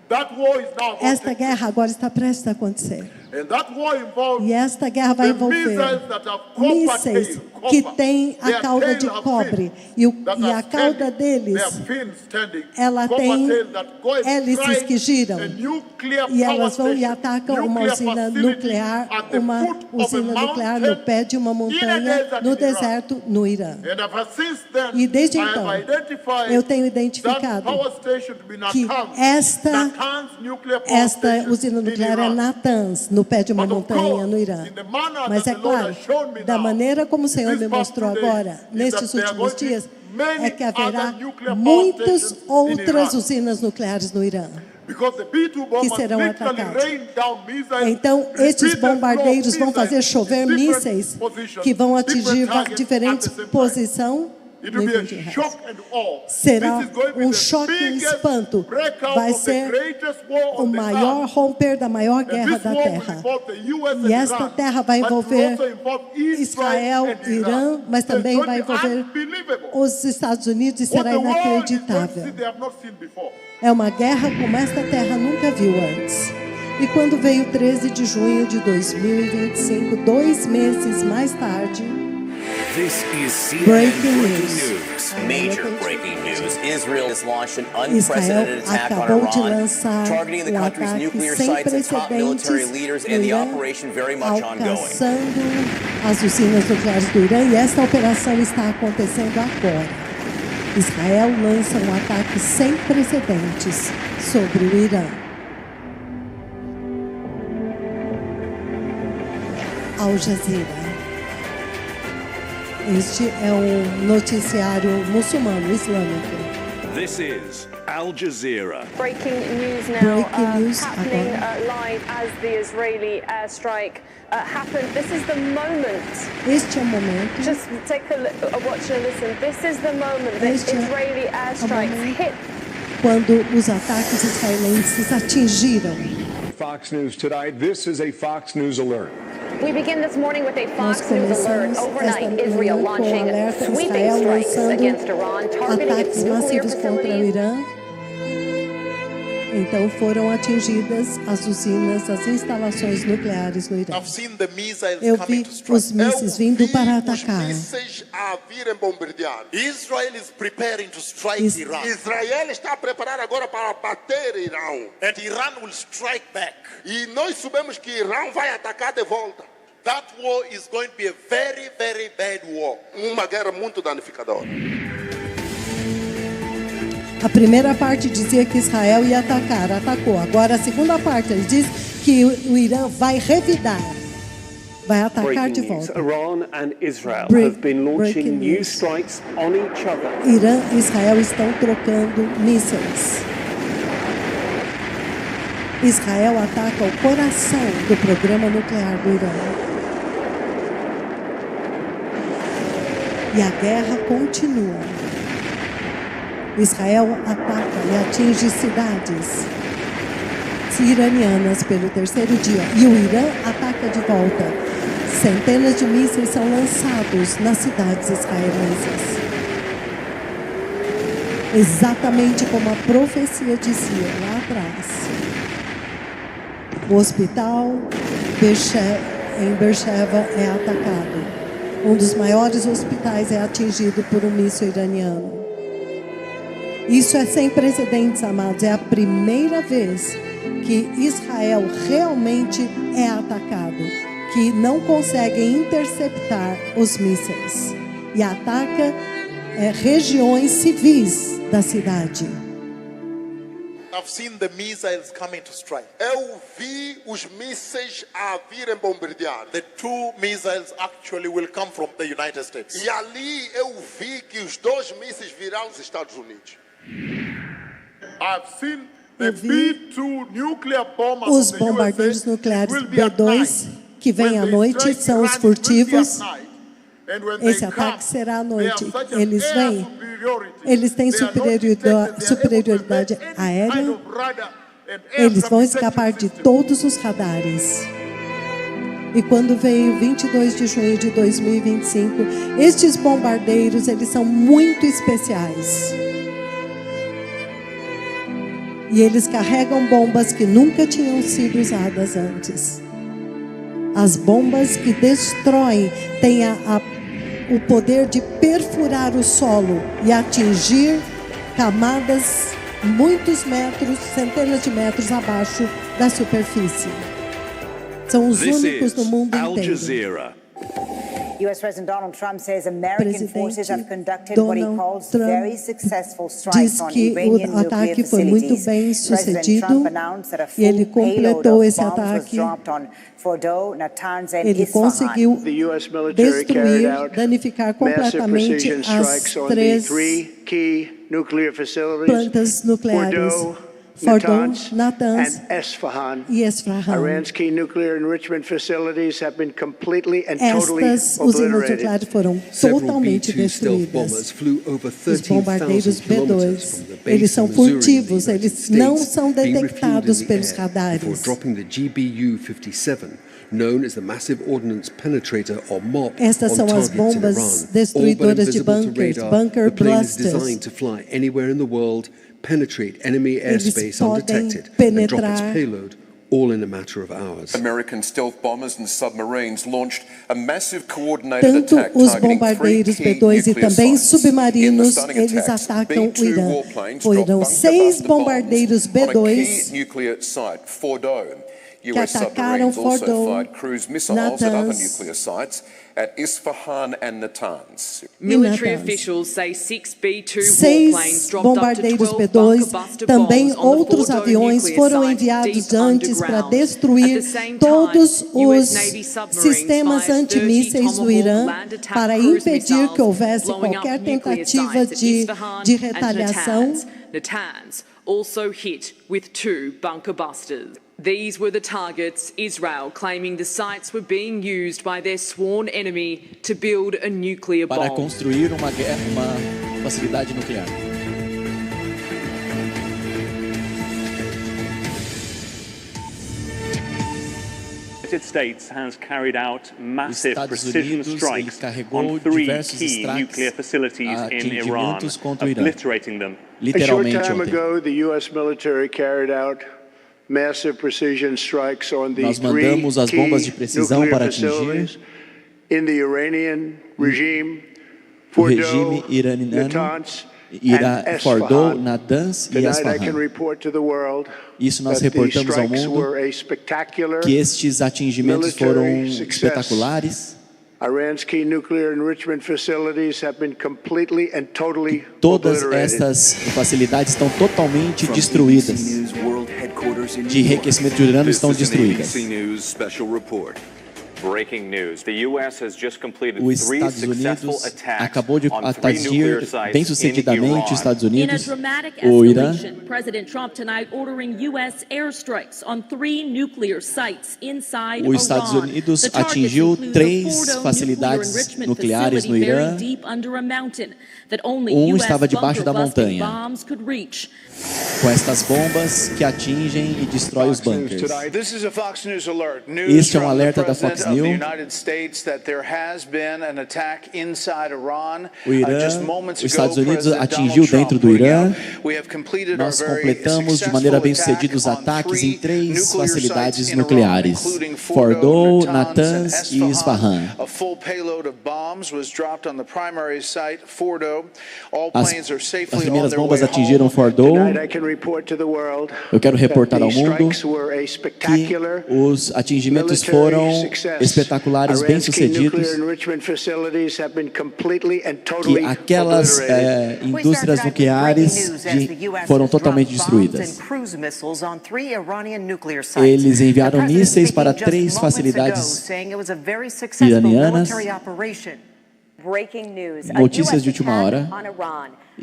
That war is now about Esta to take guerra agora está prestes a acontecer. And that war involves E esta guerra vai the envolver missiles that have copper mísseis tail, que copper. têm a Their cauda tail de have cobre. fins that E are a cauda standing. deles, Their fins standing. ela Copper tem tail that go and hélices strike que giram. a nuclear E power elas vão e station, atacam uma nuclear usina facility nuclear, at the uma foot of a usina nuclear no mountain pé de uma in a montanha desert no in Iran. deserto no Irã. And ever since then, E desde I have então, identified eu tenho that identificado power station to be que Natanz. Natanz nuclear power esta station usina in nuclear é Iran. Natanz, no pé de uma But of montanha course, no Irã. in the manner Mas that é the Lord claro, has shown me da now, maneira como o Senhor these me past mostrou 2 days, agora, is nestes that there are últimos going to be dias, many é que haverá other nuclear power muitas stations in outras Iran. usinas nucleares no Irã. Because the B-2 bombers serão literally atacadas. rain down missiles, Então, estes repeated bombardeiros flow vão fazer missiles chover in different mísseis positions, que vão atingir different targets diferentes at the same time. posições. It Não will be entendi o a resto. shock and awe. Será This is going to be um the choque e um biggest espanto. breakout Vai of the ser greatest war o on the maior earth. romper da maior And guerra this da war will terra. involve the US and E esta Iran, terra vai but will envolver also involve Israel, and Irã, mas So it's também going vai to be envolver unbelievable. os Estados Unidos e What será the world is going to see, inacreditável. they have not seen before. É uma guerra como esta terra nunca viu antes. E quando veio 13 de junho de 2025, 2 meses mais tarde, This is CNN Breaking Breaking news. News. Major breaking news. Israel has launched an Israel unprecedented attack on acabou de Iran, lançar targeting the country's ataque nuclear sem sites and top military precedentes leaders, no and the Irã, operation very much ongoing. alcançando as usinas nucleares do Irã, e esta operação está acontecendo agora. Israel lança um ataque sem precedentes sobre o Irã. Al Jazeera. Este é um noticiário muçulmano, islâmico. This is Al Jazeera. Breaking news now, Breaking news happening agora. live as the Israeli airstrike happened. This is the moment. Este é o momento. Just take a watch and listen. This is the moment that Este é Israeli o airstrikes momento hit. quando os ataques israelenses atingiram. Fox News tonight. This is a Fox News alert. We begin this morning with a Nós Fox News alert. começamos esta Overnight, Israel manhã com o launching alerta sweeping Israel strikes lançando against Iran, targeting its ataques nuclear massivos contra o facilities. Irã. Então foram atingidas as usinas, as instalações nucleares no Irã. I've seen the missiles Eu coming vi to strike. os mísseis vindo para atacar. Os mísseis a virem bombardear. Israel is preparing to strike Is- Iran. Israel está preparado agora para bater Irão. And Iran will strike back. E nós sabemos que Irão vai atacar de volta. That war is going to be a very, very bad war. Uma guerra muito danificadora. A primeira parte dizia que Israel ia atacar, atacou. Agora a segunda parte, ele diz que o Irã vai revidar, vai atacar de Breaking news. volta. Iran and Israel Break- have been launching breaking new news. strikes on each other. Irã e Israel estão trocando mísseis. Israel ataca o coração do programa nuclear do Irã. E a guerra continua. Israel ataca e atinge cidades iranianas pelo terceiro dia. E o Irã ataca de volta. Centenas de mísseis são lançados nas cidades israelenses. exatamente como a profecia dizia lá atrás. O hospital em Beersheba é atacado. Um dos maiores hospitais é atingido por um míssil iraniano. Isso é sem precedentes, amados. É a primeira vez que Israel realmente é atacado, que não conseguem interceptar os mísseis e ataca regiões civis da cidade. I've seen the missiles coming to strike. Eu vi os mísseis a virem bombardear. The two missiles actually will come from the United States. E ali eu vi que os 2 mísseis virão dos Estados Unidos. I've seen Eu the vi B-2 nuclear bombers os of the bombardeiros USA. nucleares It will be at B-2 night. que vêm à When they noite, strike são os Iran, it will be furtivos. at night. And when they Esse ataque come, será à they noite. have such an Eles air vêm, superiority. eles têm They are not detected. They are able to superioridade evade any aérea. kind of radar and air Eles vão traffic escapar de system. todos os radares. E quando veio 22 de junho de 2025, estes bombardeiros, eles são muito especiais. E eles carregam bombas que nunca tinham sido usadas antes. As bombas que destroem têm o poder de perfurar o solo e atingir camadas muitos metros, centenas de metros abaixo da superfície. São os This únicos is no mundo Al inteiro. Jazeera. US President Donald Trump says American forces have conducted what he Donald calls Trump very successful strikes diz on que Iranian o nuclear ataque foi muito facilities. bem President sucedido Trump announced that a e ele full payload completou of esse bombs was ataque. dropped on Fordow, Natanz and Ele Isfahan. conseguiu The U.S. military carried destruir, out danificar massive completamente precision as strikes on the 3 three key nuclear facilities, plantas nucleares, Fordow, Natanz and Isfahan. e Esfahan. Iran's key nuclear enrichment facilities have been completely and totally Estas usinas obliterated. nucleares foram Several totalmente B-2 stealth bombers destruídas. flew over Os 13,000 bombardeiros kilometers B-2, from the base eles são in Missouri, furtivos, in the United eles não States, são being detectados refueled in the pelos air before radares. dropping the GBU-57, known as the Massive Ordnance Penetrator or MOP, Estas on são as targets in bombas Iran. All but destruidoras de invisible to bunkers, radar, bunker the plane is blasters. designed to fly anywhere in the world, penetrate enemy Eles airspace podem undetected, and drop its penetrar payload, all in a matter of hours. American stealth bombers and submarines launched a massive coordinated Tanto attack os targeting bombardeiros three key B-2 e nuclear também sites. In the submarinos, stunning eles attacks, atacam o B-2 Irã. warplanes Foram dropped 6 bunker-buster bombardeiros bombs on a key B-2 nuclear site, Fordow. que US atacaram submarines also Fordow, fired cruise missiles at other Natanz nuclear sites at Isfahan and Natanz. Military Natanz. officials say 6 B-2 6 warplanes dropped up to bombardeiros 12 B-2, bunker-buster também bombs on the outros Fordow aviões nuclear foram site enviados deep antes para underground. destruir At the same time, todos US os Navy submarines sistemas fired 30 antimísseis do Tomahawk Irã land attack para cruise impedir missiles, que houvesse blowing up qualquer nuclear tentativa sites at de Isfahan and retaliação. Natanz also hit with 2 bunker busters. These were the targets Israel claiming the sites were being used by their sworn enemy to build a nuclear para bomb. construir uma facilidade nuclear. The United States has carried out massive Estados precision Unidos, strikes ele carregou on 3 diversos key strikes nuclear facilities in Iran, atingimentos contra o Irã. obliterating them. A short Literalmente time ontem. ago, the U.S. military carried out massive precision strikes on the Nós three mandamos as bombas de key precisão nuclear para atingir facilities in the Iranian regime, o regime Fordow, iraniano, Natanz, and Fordow, Isfahan. Natanz e Tonight I can Esfahan. report to the world Isso nós that these reportamos ao strikes mundo were a spectacular que estes atingimentos foram military success. espetaculares. Iran's key nuclear enrichment facilities have been completely and totally Todas obliterated. estas facilidades estão totalmente destruídas. De enriquecimento de urânio estão destruídas. News special report. Breaking news. The US has just completed Os 3 Estados successful Unidos attacks acabou de on 3 nuclear atingir sites bem in sucedidamente os Iran. Estados In a Unidos, dramatic o Irã. escalation, President Trump tonight ordering U.S. airstrikes on 3 nuclear sites inside Os Estados Iran. Unidos The targets atingiu include the 3 Fordow facilidades nuclear enrichment nucleares no facility Irã. buried deep under a mountain that only US Estava debaixo da bunker-busting montanha, bombs could reach. com estas bombas que atingem e destroem os bunkers. This is a Fox News alert. Este é um alerta da Fox 2000. O Irã, os Estados Unidos atingiu dentro do Irã. Nós completamos de maneira bem sucedida os ataques em 3 facilidades nucleares: Fordow, Natanz e Isfahan. As primeiras bombas atingiram Fordow. Eu quero reportar ao mundo que os atingimentos foram espetaculares, bem-sucedidos, que aquelas indústrias nucleares foram totalmente destruídas. Eles enviaram mísseis para 3 facilidades iranianas. Notícias de última hora.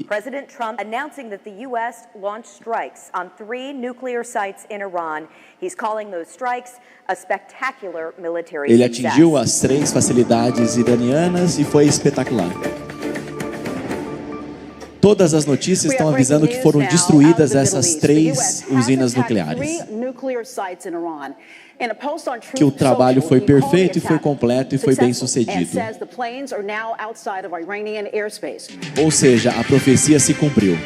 President Trump announcing that the U.S. launched strikes on 3 nuclear sites in Iran. He's calling those strikes a spectacular military success. Ele atingiu as 3 facilidades iranianas e foi espetacular. Todas as notícias estão avisando que foram destruídas essas 3 usinas nucleares. Que o trabalho foi perfeito e foi completo e foi bem sucedido. Ou seja, a profecia se cumpriu.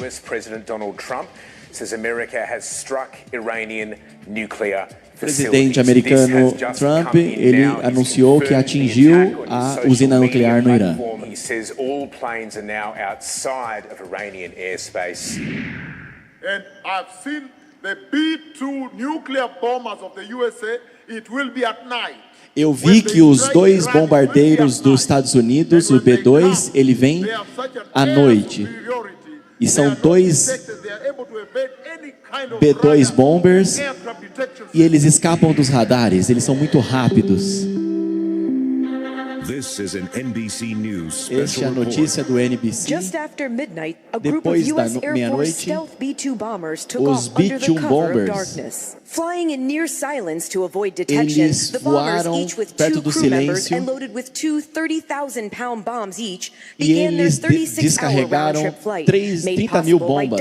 US President Donald Trump says America has struck Iranian nuclear O presidente americano Trump, ele anunciou que atingiu a usina nuclear no Irã. He says all planes are now outside of Iranian airspace. And I've seen the B-2 nuclear bombers of the USA. It will be at night. Eu vi que os 2 bombardeiros dos Estados Unidos, o B-2, ele vem à noite. E são 2 B-2 bombers e eles escapam dos radares, eles são muito rápidos. Esta é a notícia do NBC. Depois da meia-noite, os B-2 bombers, eles voaram perto do silêncio e eles descarregaram 30 mil bombas,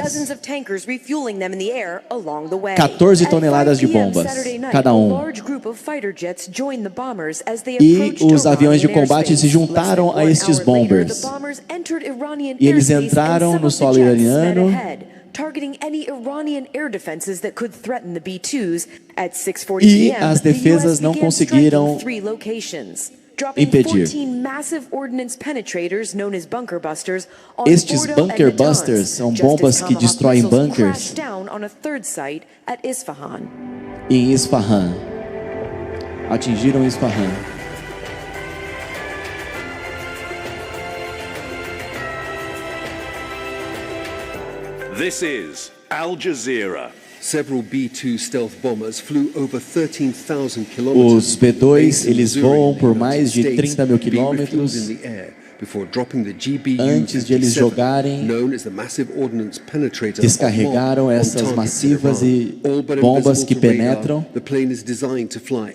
14 toneladas de bombas cada um. E os aviões de combate se juntaram a estes bombers. E eles entraram no solo iraniano e as defesas não conseguiram impedir. Estes bunker busters são bombas que destroem bunkers em Isfahan. Atingiram Isfahan. This is Al Jazeera. Several B-2 stealth bombers flew over 13,000 kilometers. Os B-2 eles voam por mais de 30 mil quilômetros antes de eles jogarem. Descarregaram essas massivas e bombas que penetram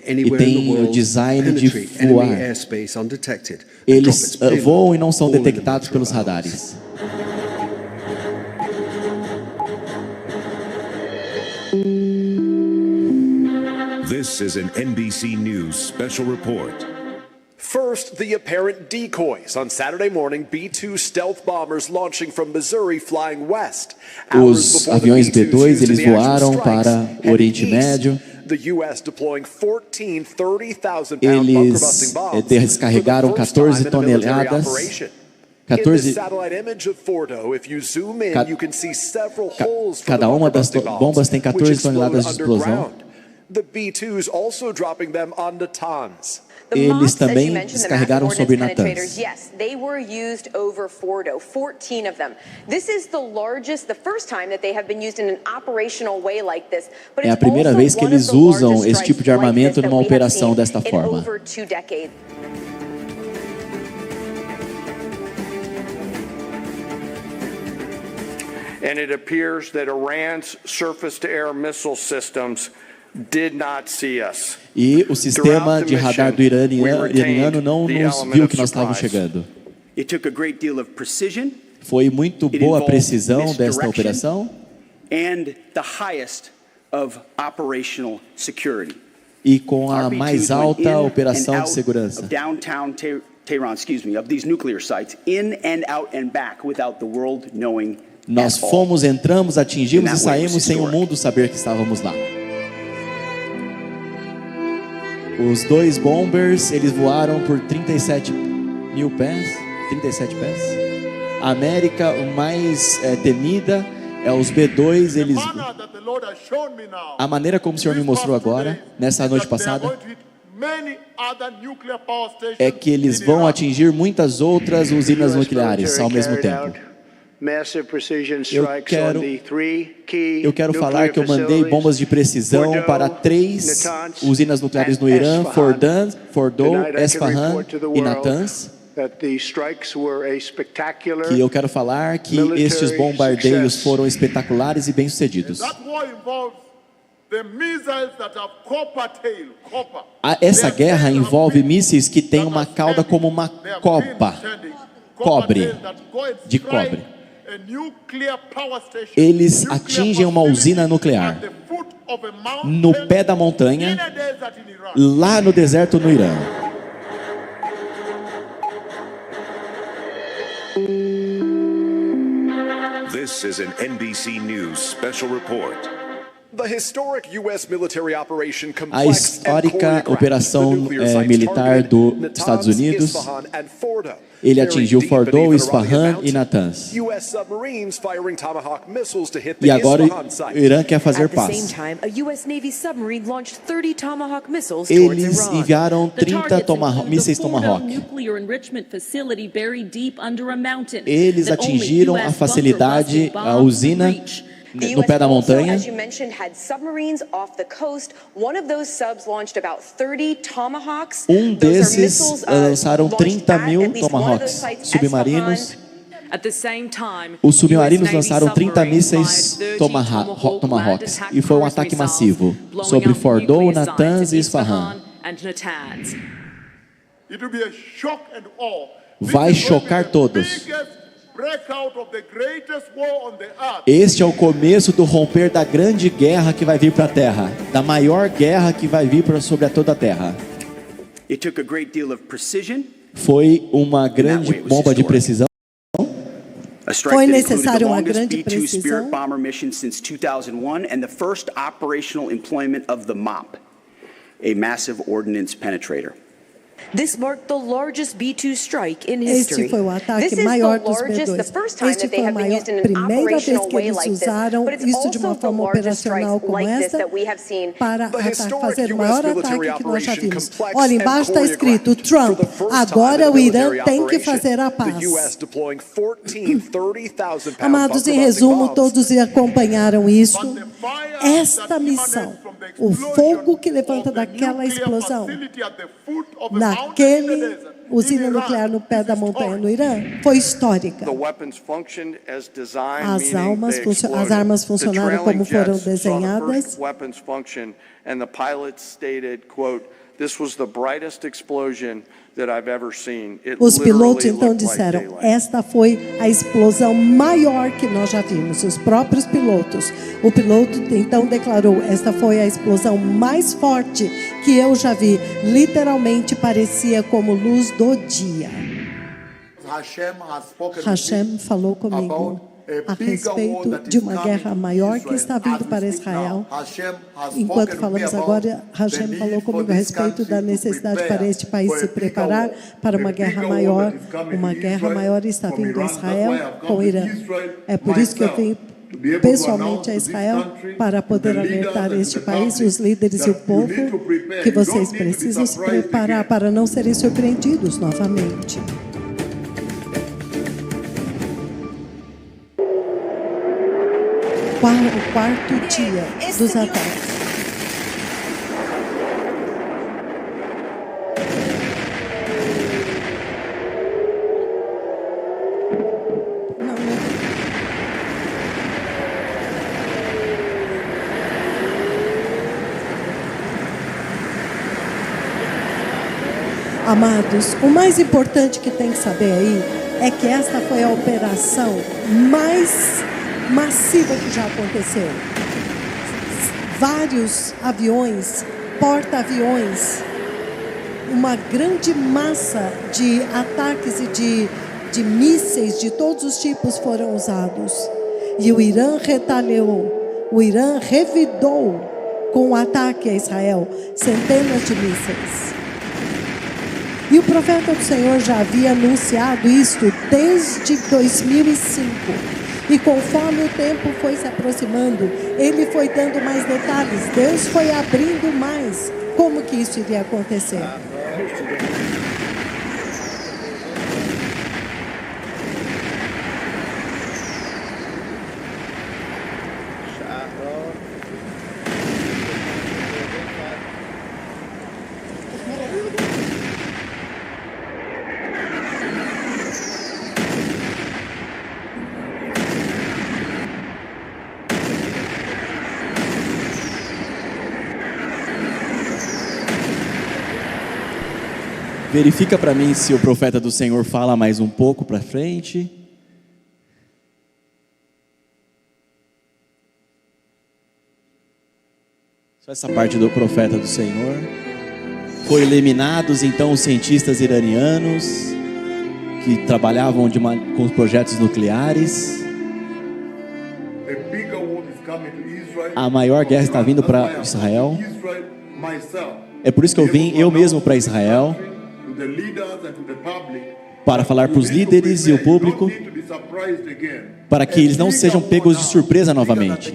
e tem o design de voar. Eles voam e não são detectados pelos radares. This is an NBC News special report. First, the apparent decoys. On Saturday morning, B-2 stealth bombers launching from Missouri flying west. Os aviões B-2 eles voaram para o Oriente Médio. Eles descarregaram 14 toneladas. Cada uma das bombas tem 14 toneladas de explosão. Eles também descarregaram sobre Natanz. É a primeira vez que eles usam esse tipo de armamento numa operação desta forma. And it appears that Iran's surface-to-air missile systems did not see us. E o sistema de radar do iraniano não nos viu que nós estávamos chegando. Foi muito boa a precisão desta operação. e com a mais alta operação de segurança. Nós fomos, entramos, atingimos e saímos sem o mundo saber que estávamos lá. Os 2 bombers, eles voaram por 37 mil pés, 37 pés. A América, o mais temida, é os B-2, eles... A maneira como o Senhor me mostrou agora, nessa noite passada, é que eles vão atingir muitas outras usinas nucleares ao mesmo tempo. Eu quero falar que eu mandei bombas de precisão para 3 usinas nucleares no Irã, Fordow, Esfahan e Natanz. Que eu quero falar que estes bombardeios foram espetaculares e bem-sucedidos. Essa guerra envolve mísseis que têm uma cauda como uma cobre. Eles atingem uma usina nuclear no pé da montanha, lá no deserto no Irã. This is an NBC News special report. A histórica operação militar dos Estados Unidos, ele atingiu Fordow, Esfahan e Natanz. E agora o Irã quer fazer paz. Eles enviaram 30 mísseis Tomahawk. Eles atingiram a facilidade, a usina no pé da montanha. Desses lançaram 30 mil Tomahawks submarinos. Os submarinos lançaram 30 mísseis Tomahawks e foi um ataque massivo sobre Fordow, Natanz e Esfahan. Vai chocar todos. Este é o começo do romper da grande guerra que vai vir para a Terra, da maior guerra que vai vir sobre toda a Terra. Foi uma grande bomba de precisão. Foi necessário uma grande precisão. This marked the largest B-2 strike in history. Este foi o ataque maior dos B-2. Este foi a primeira vez que eles usaram isso de uma forma operacional como esta para fazer o maior ataque que nós já vimos. Olha, embaixo está escrito Trump, agora o Irã tem que fazer a paz. Amados, em resumo, todos acompanharam isso. Esta missão, o fogo que levanta daquela explosão, naquele usina nuclear no pé da montanha no Irã, foi histórica. As armas funcionaram como foram desenhadas. Os pilotos então disseram, esta foi a explosão maior que nós já vimos, os próprios pilotos. O piloto então declarou, esta foi a explosão mais forte que eu já vi, literalmente parecia como luz do dia. Hashem falou comigo a respeito de uma guerra maior que está vindo para Israel. Enquanto falamos agora, Hashem falou comigo a respeito da necessidade para este país se preparar para uma guerra maior. Uma guerra maior está vindo a Israel com o Irã. É por isso que eu vim pessoalmente a Israel para poder alertar este país, os líderes e o povo, que vocês precisam se preparar para não serem surpreendidos novamente. O quarto dia dos ataques. Amados, o mais importante que tem que saber aí é que esta foi a operação mais massiva que já aconteceu. Vários aviões porta-aviões, uma grande massa de ataques e de mísseis de todos os tipos foram usados. E o Irã retaliou, o Irã revidou com o ataque a Israel, centenas de mísseis. E o profeta do Senhor já havia anunciado isto desde 2005. E conforme o tempo foi se aproximando, ele foi dando mais detalhes. Deus foi abrindo mais como que isso iria acontecer. Verifica para mim se o profeta do Senhor fala mais um pouco para frente. Só essa parte do profeta do Senhor. Foram eliminados então os cientistas iranianos que trabalhavam com os projetos nucleares. A maior guerra está vindo para Israel. É por isso que eu vim eu mesmo para Israel, para falar para os líderes e o público, para que eles não sejam pegos de surpresa novamente.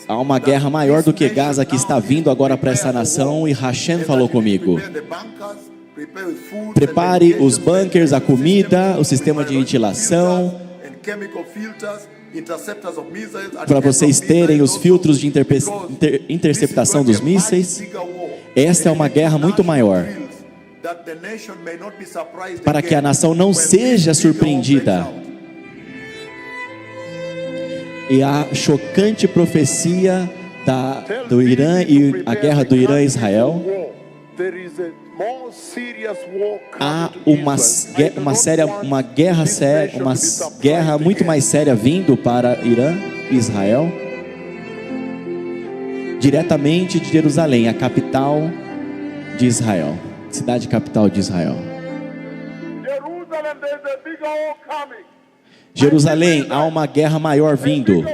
Há uma guerra maior do que Gaza que está vindo agora para essa nação, e Hashem falou comigo: prepare os bunkers, a comida, o sistema de ventilação, para vocês terem os filtros de interceptação dos mísseis. Esta é uma guerra muito maior, para que a nação não seja surpreendida. E a chocante profecia do Irã e a guerra do Irã e Israel. Há uma guerra muito mais séria vindo para Irã e Israel, diretamente de Jerusalém, a capital de Israel, cidade capital de Israel. Jerusalém, há uma guerra maior vindo.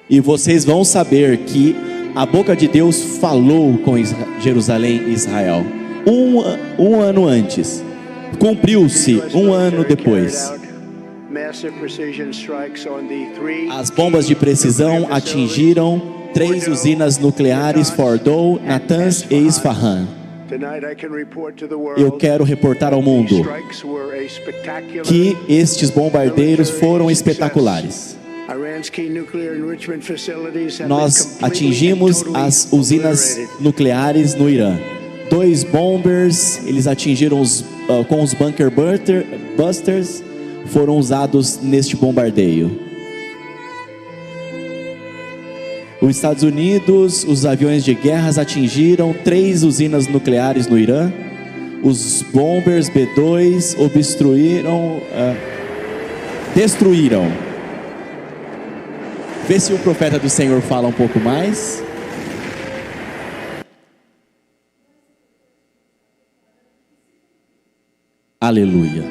E vocês vão saber que a boca de Deus falou com Jerusalém e Israel. Um ano antes. Cumpriu-se um ano depois. As bombas de precisão atingiram 3 usinas nucleares, Fordow, Natanz e Isfahan. Eu quero reportar ao mundo que estes bombardeiros foram espetaculares. Nós atingimos as usinas nucleares no Irã. 2 bombers, eles atingiram com os bunker busters, foram usados neste bombardeio. Os Estados Unidos, os aviões de guerra atingiram 3 usinas nucleares no Irã. Os bombers B-2 destruíram. Vê se o profeta do Senhor fala um pouco mais. Aleluia.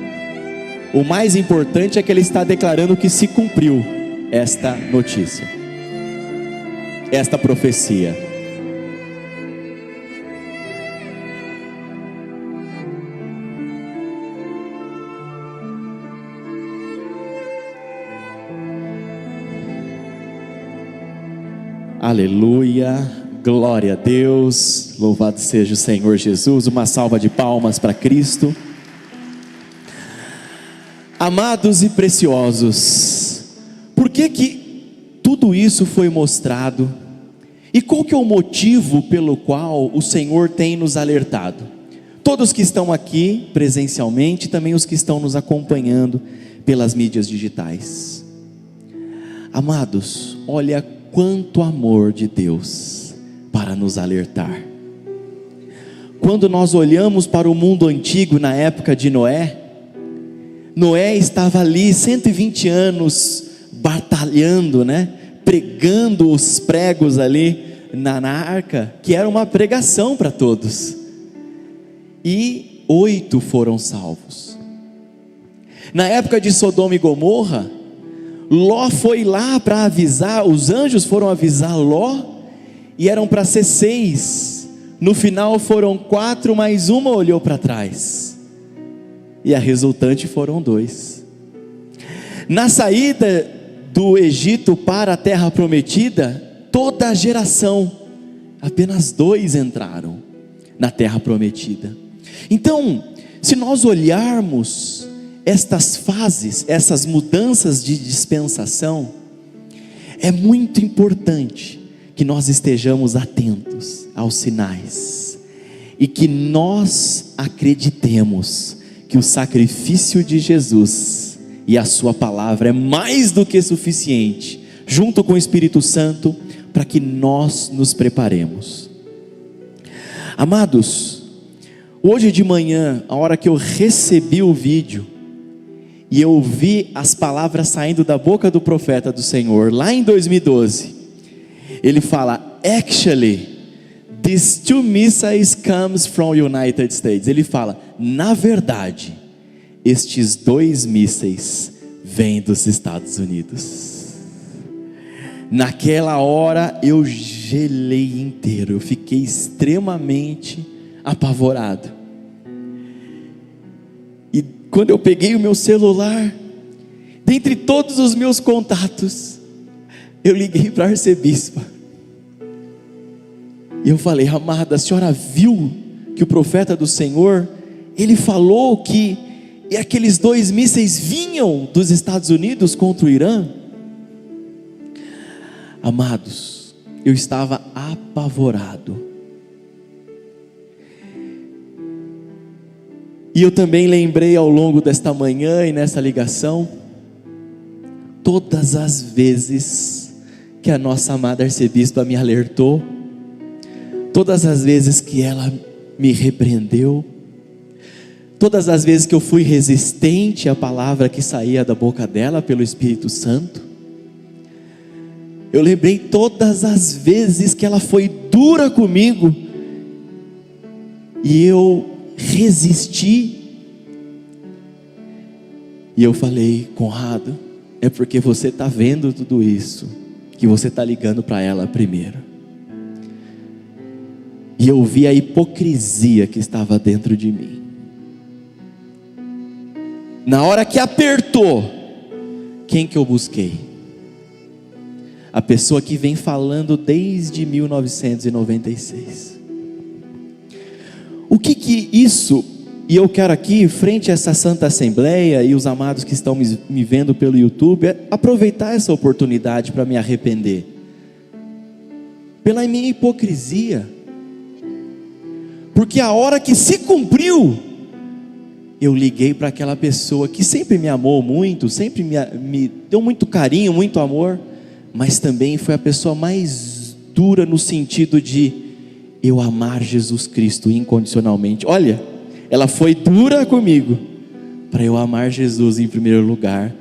O mais importante é que ele está declarando que se cumpriu esta notícia, esta profecia. Aleluia, glória a Deus, louvado seja o Senhor Jesus. Uma salva de palmas para Cristo. Amados e preciosos, por que tudo isso foi mostrado? E qual que é o motivo pelo qual o Senhor tem nos alertado? Todos que estão aqui presencialmente, também os que estão nos acompanhando pelas mídias digitais. Amados, olha quanto amor de Deus para nos alertar. Quando nós olhamos para o mundo antigo na época de Noé, Noé estava ali 120 anos batalhando, né? Pregando os pregos ali na arca, que era uma pregação para todos. E 8 foram salvos. Na época de Sodoma e Gomorra, Ló foi lá para avisar, os anjos foram avisar Ló, e eram para ser 6. No final foram 4, mas uma olhou para trás. E a resultante foram 2. Na saída do Egito para a terra prometida, toda a geração, apenas 2 entraram na terra prometida. Então, se nós olharmos estas fases, essas mudanças de dispensação, é muito importante que nós estejamos atentos aos sinais e que nós acreditemos que o sacrifício de Jesus e a sua palavra é mais do que suficiente, junto com o Espírito Santo, para que nós nos preparemos. Amados, hoje de manhã, a hora que eu recebi o vídeo e eu ouvi as palavras saindo da boca do profeta do Senhor, lá em 2012, ele fala: actually, these 2 missiles comes from United States. Ele fala: na verdade, estes 2 mísseis vêm dos Estados Unidos. Naquela hora eu gelei inteiro, eu fiquei extremamente apavorado. E quando eu peguei o meu celular, dentre todos os meus contatos, eu liguei para a arcebispa. E eu falei: amada, a senhora viu que o profeta do Senhor, ele falou que aqueles 2 mísseis vinham dos Estados Unidos contra o Irã? Amados, eu estava apavorado. E eu também lembrei ao longo desta manhã e nessa ligação, todas as vezes que a nossa amada arcebispa me alertou, todas as vezes que ela me repreendeu, todas as vezes que eu fui resistente à palavra que saía da boca dela pelo Espírito Santo, eu lembrei todas as vezes que ela foi dura comigo e eu resisti. E eu falei: Conrado, é porque você está vendo tudo isso que você está ligando para ela primeiro. E eu vi a hipocrisia que estava dentro de mim. Na hora que apertou, quem que eu busquei? A pessoa que vem falando desde 1996. O que isso, e eu quero aqui, frente a essa Santa Assembleia e os amados que estão me vendo pelo YouTube, aproveitar essa oportunidade para me arrepender pela minha hipocrisia. Porque a hora que se cumpriu, eu liguei para aquela pessoa que sempre me amou muito, sempre me deu muito carinho, muito amor, mas também foi a pessoa mais dura no sentido de eu amar Jesus Cristo incondicionalmente. Olha, ela foi dura comigo para eu amar Jesus em primeiro lugar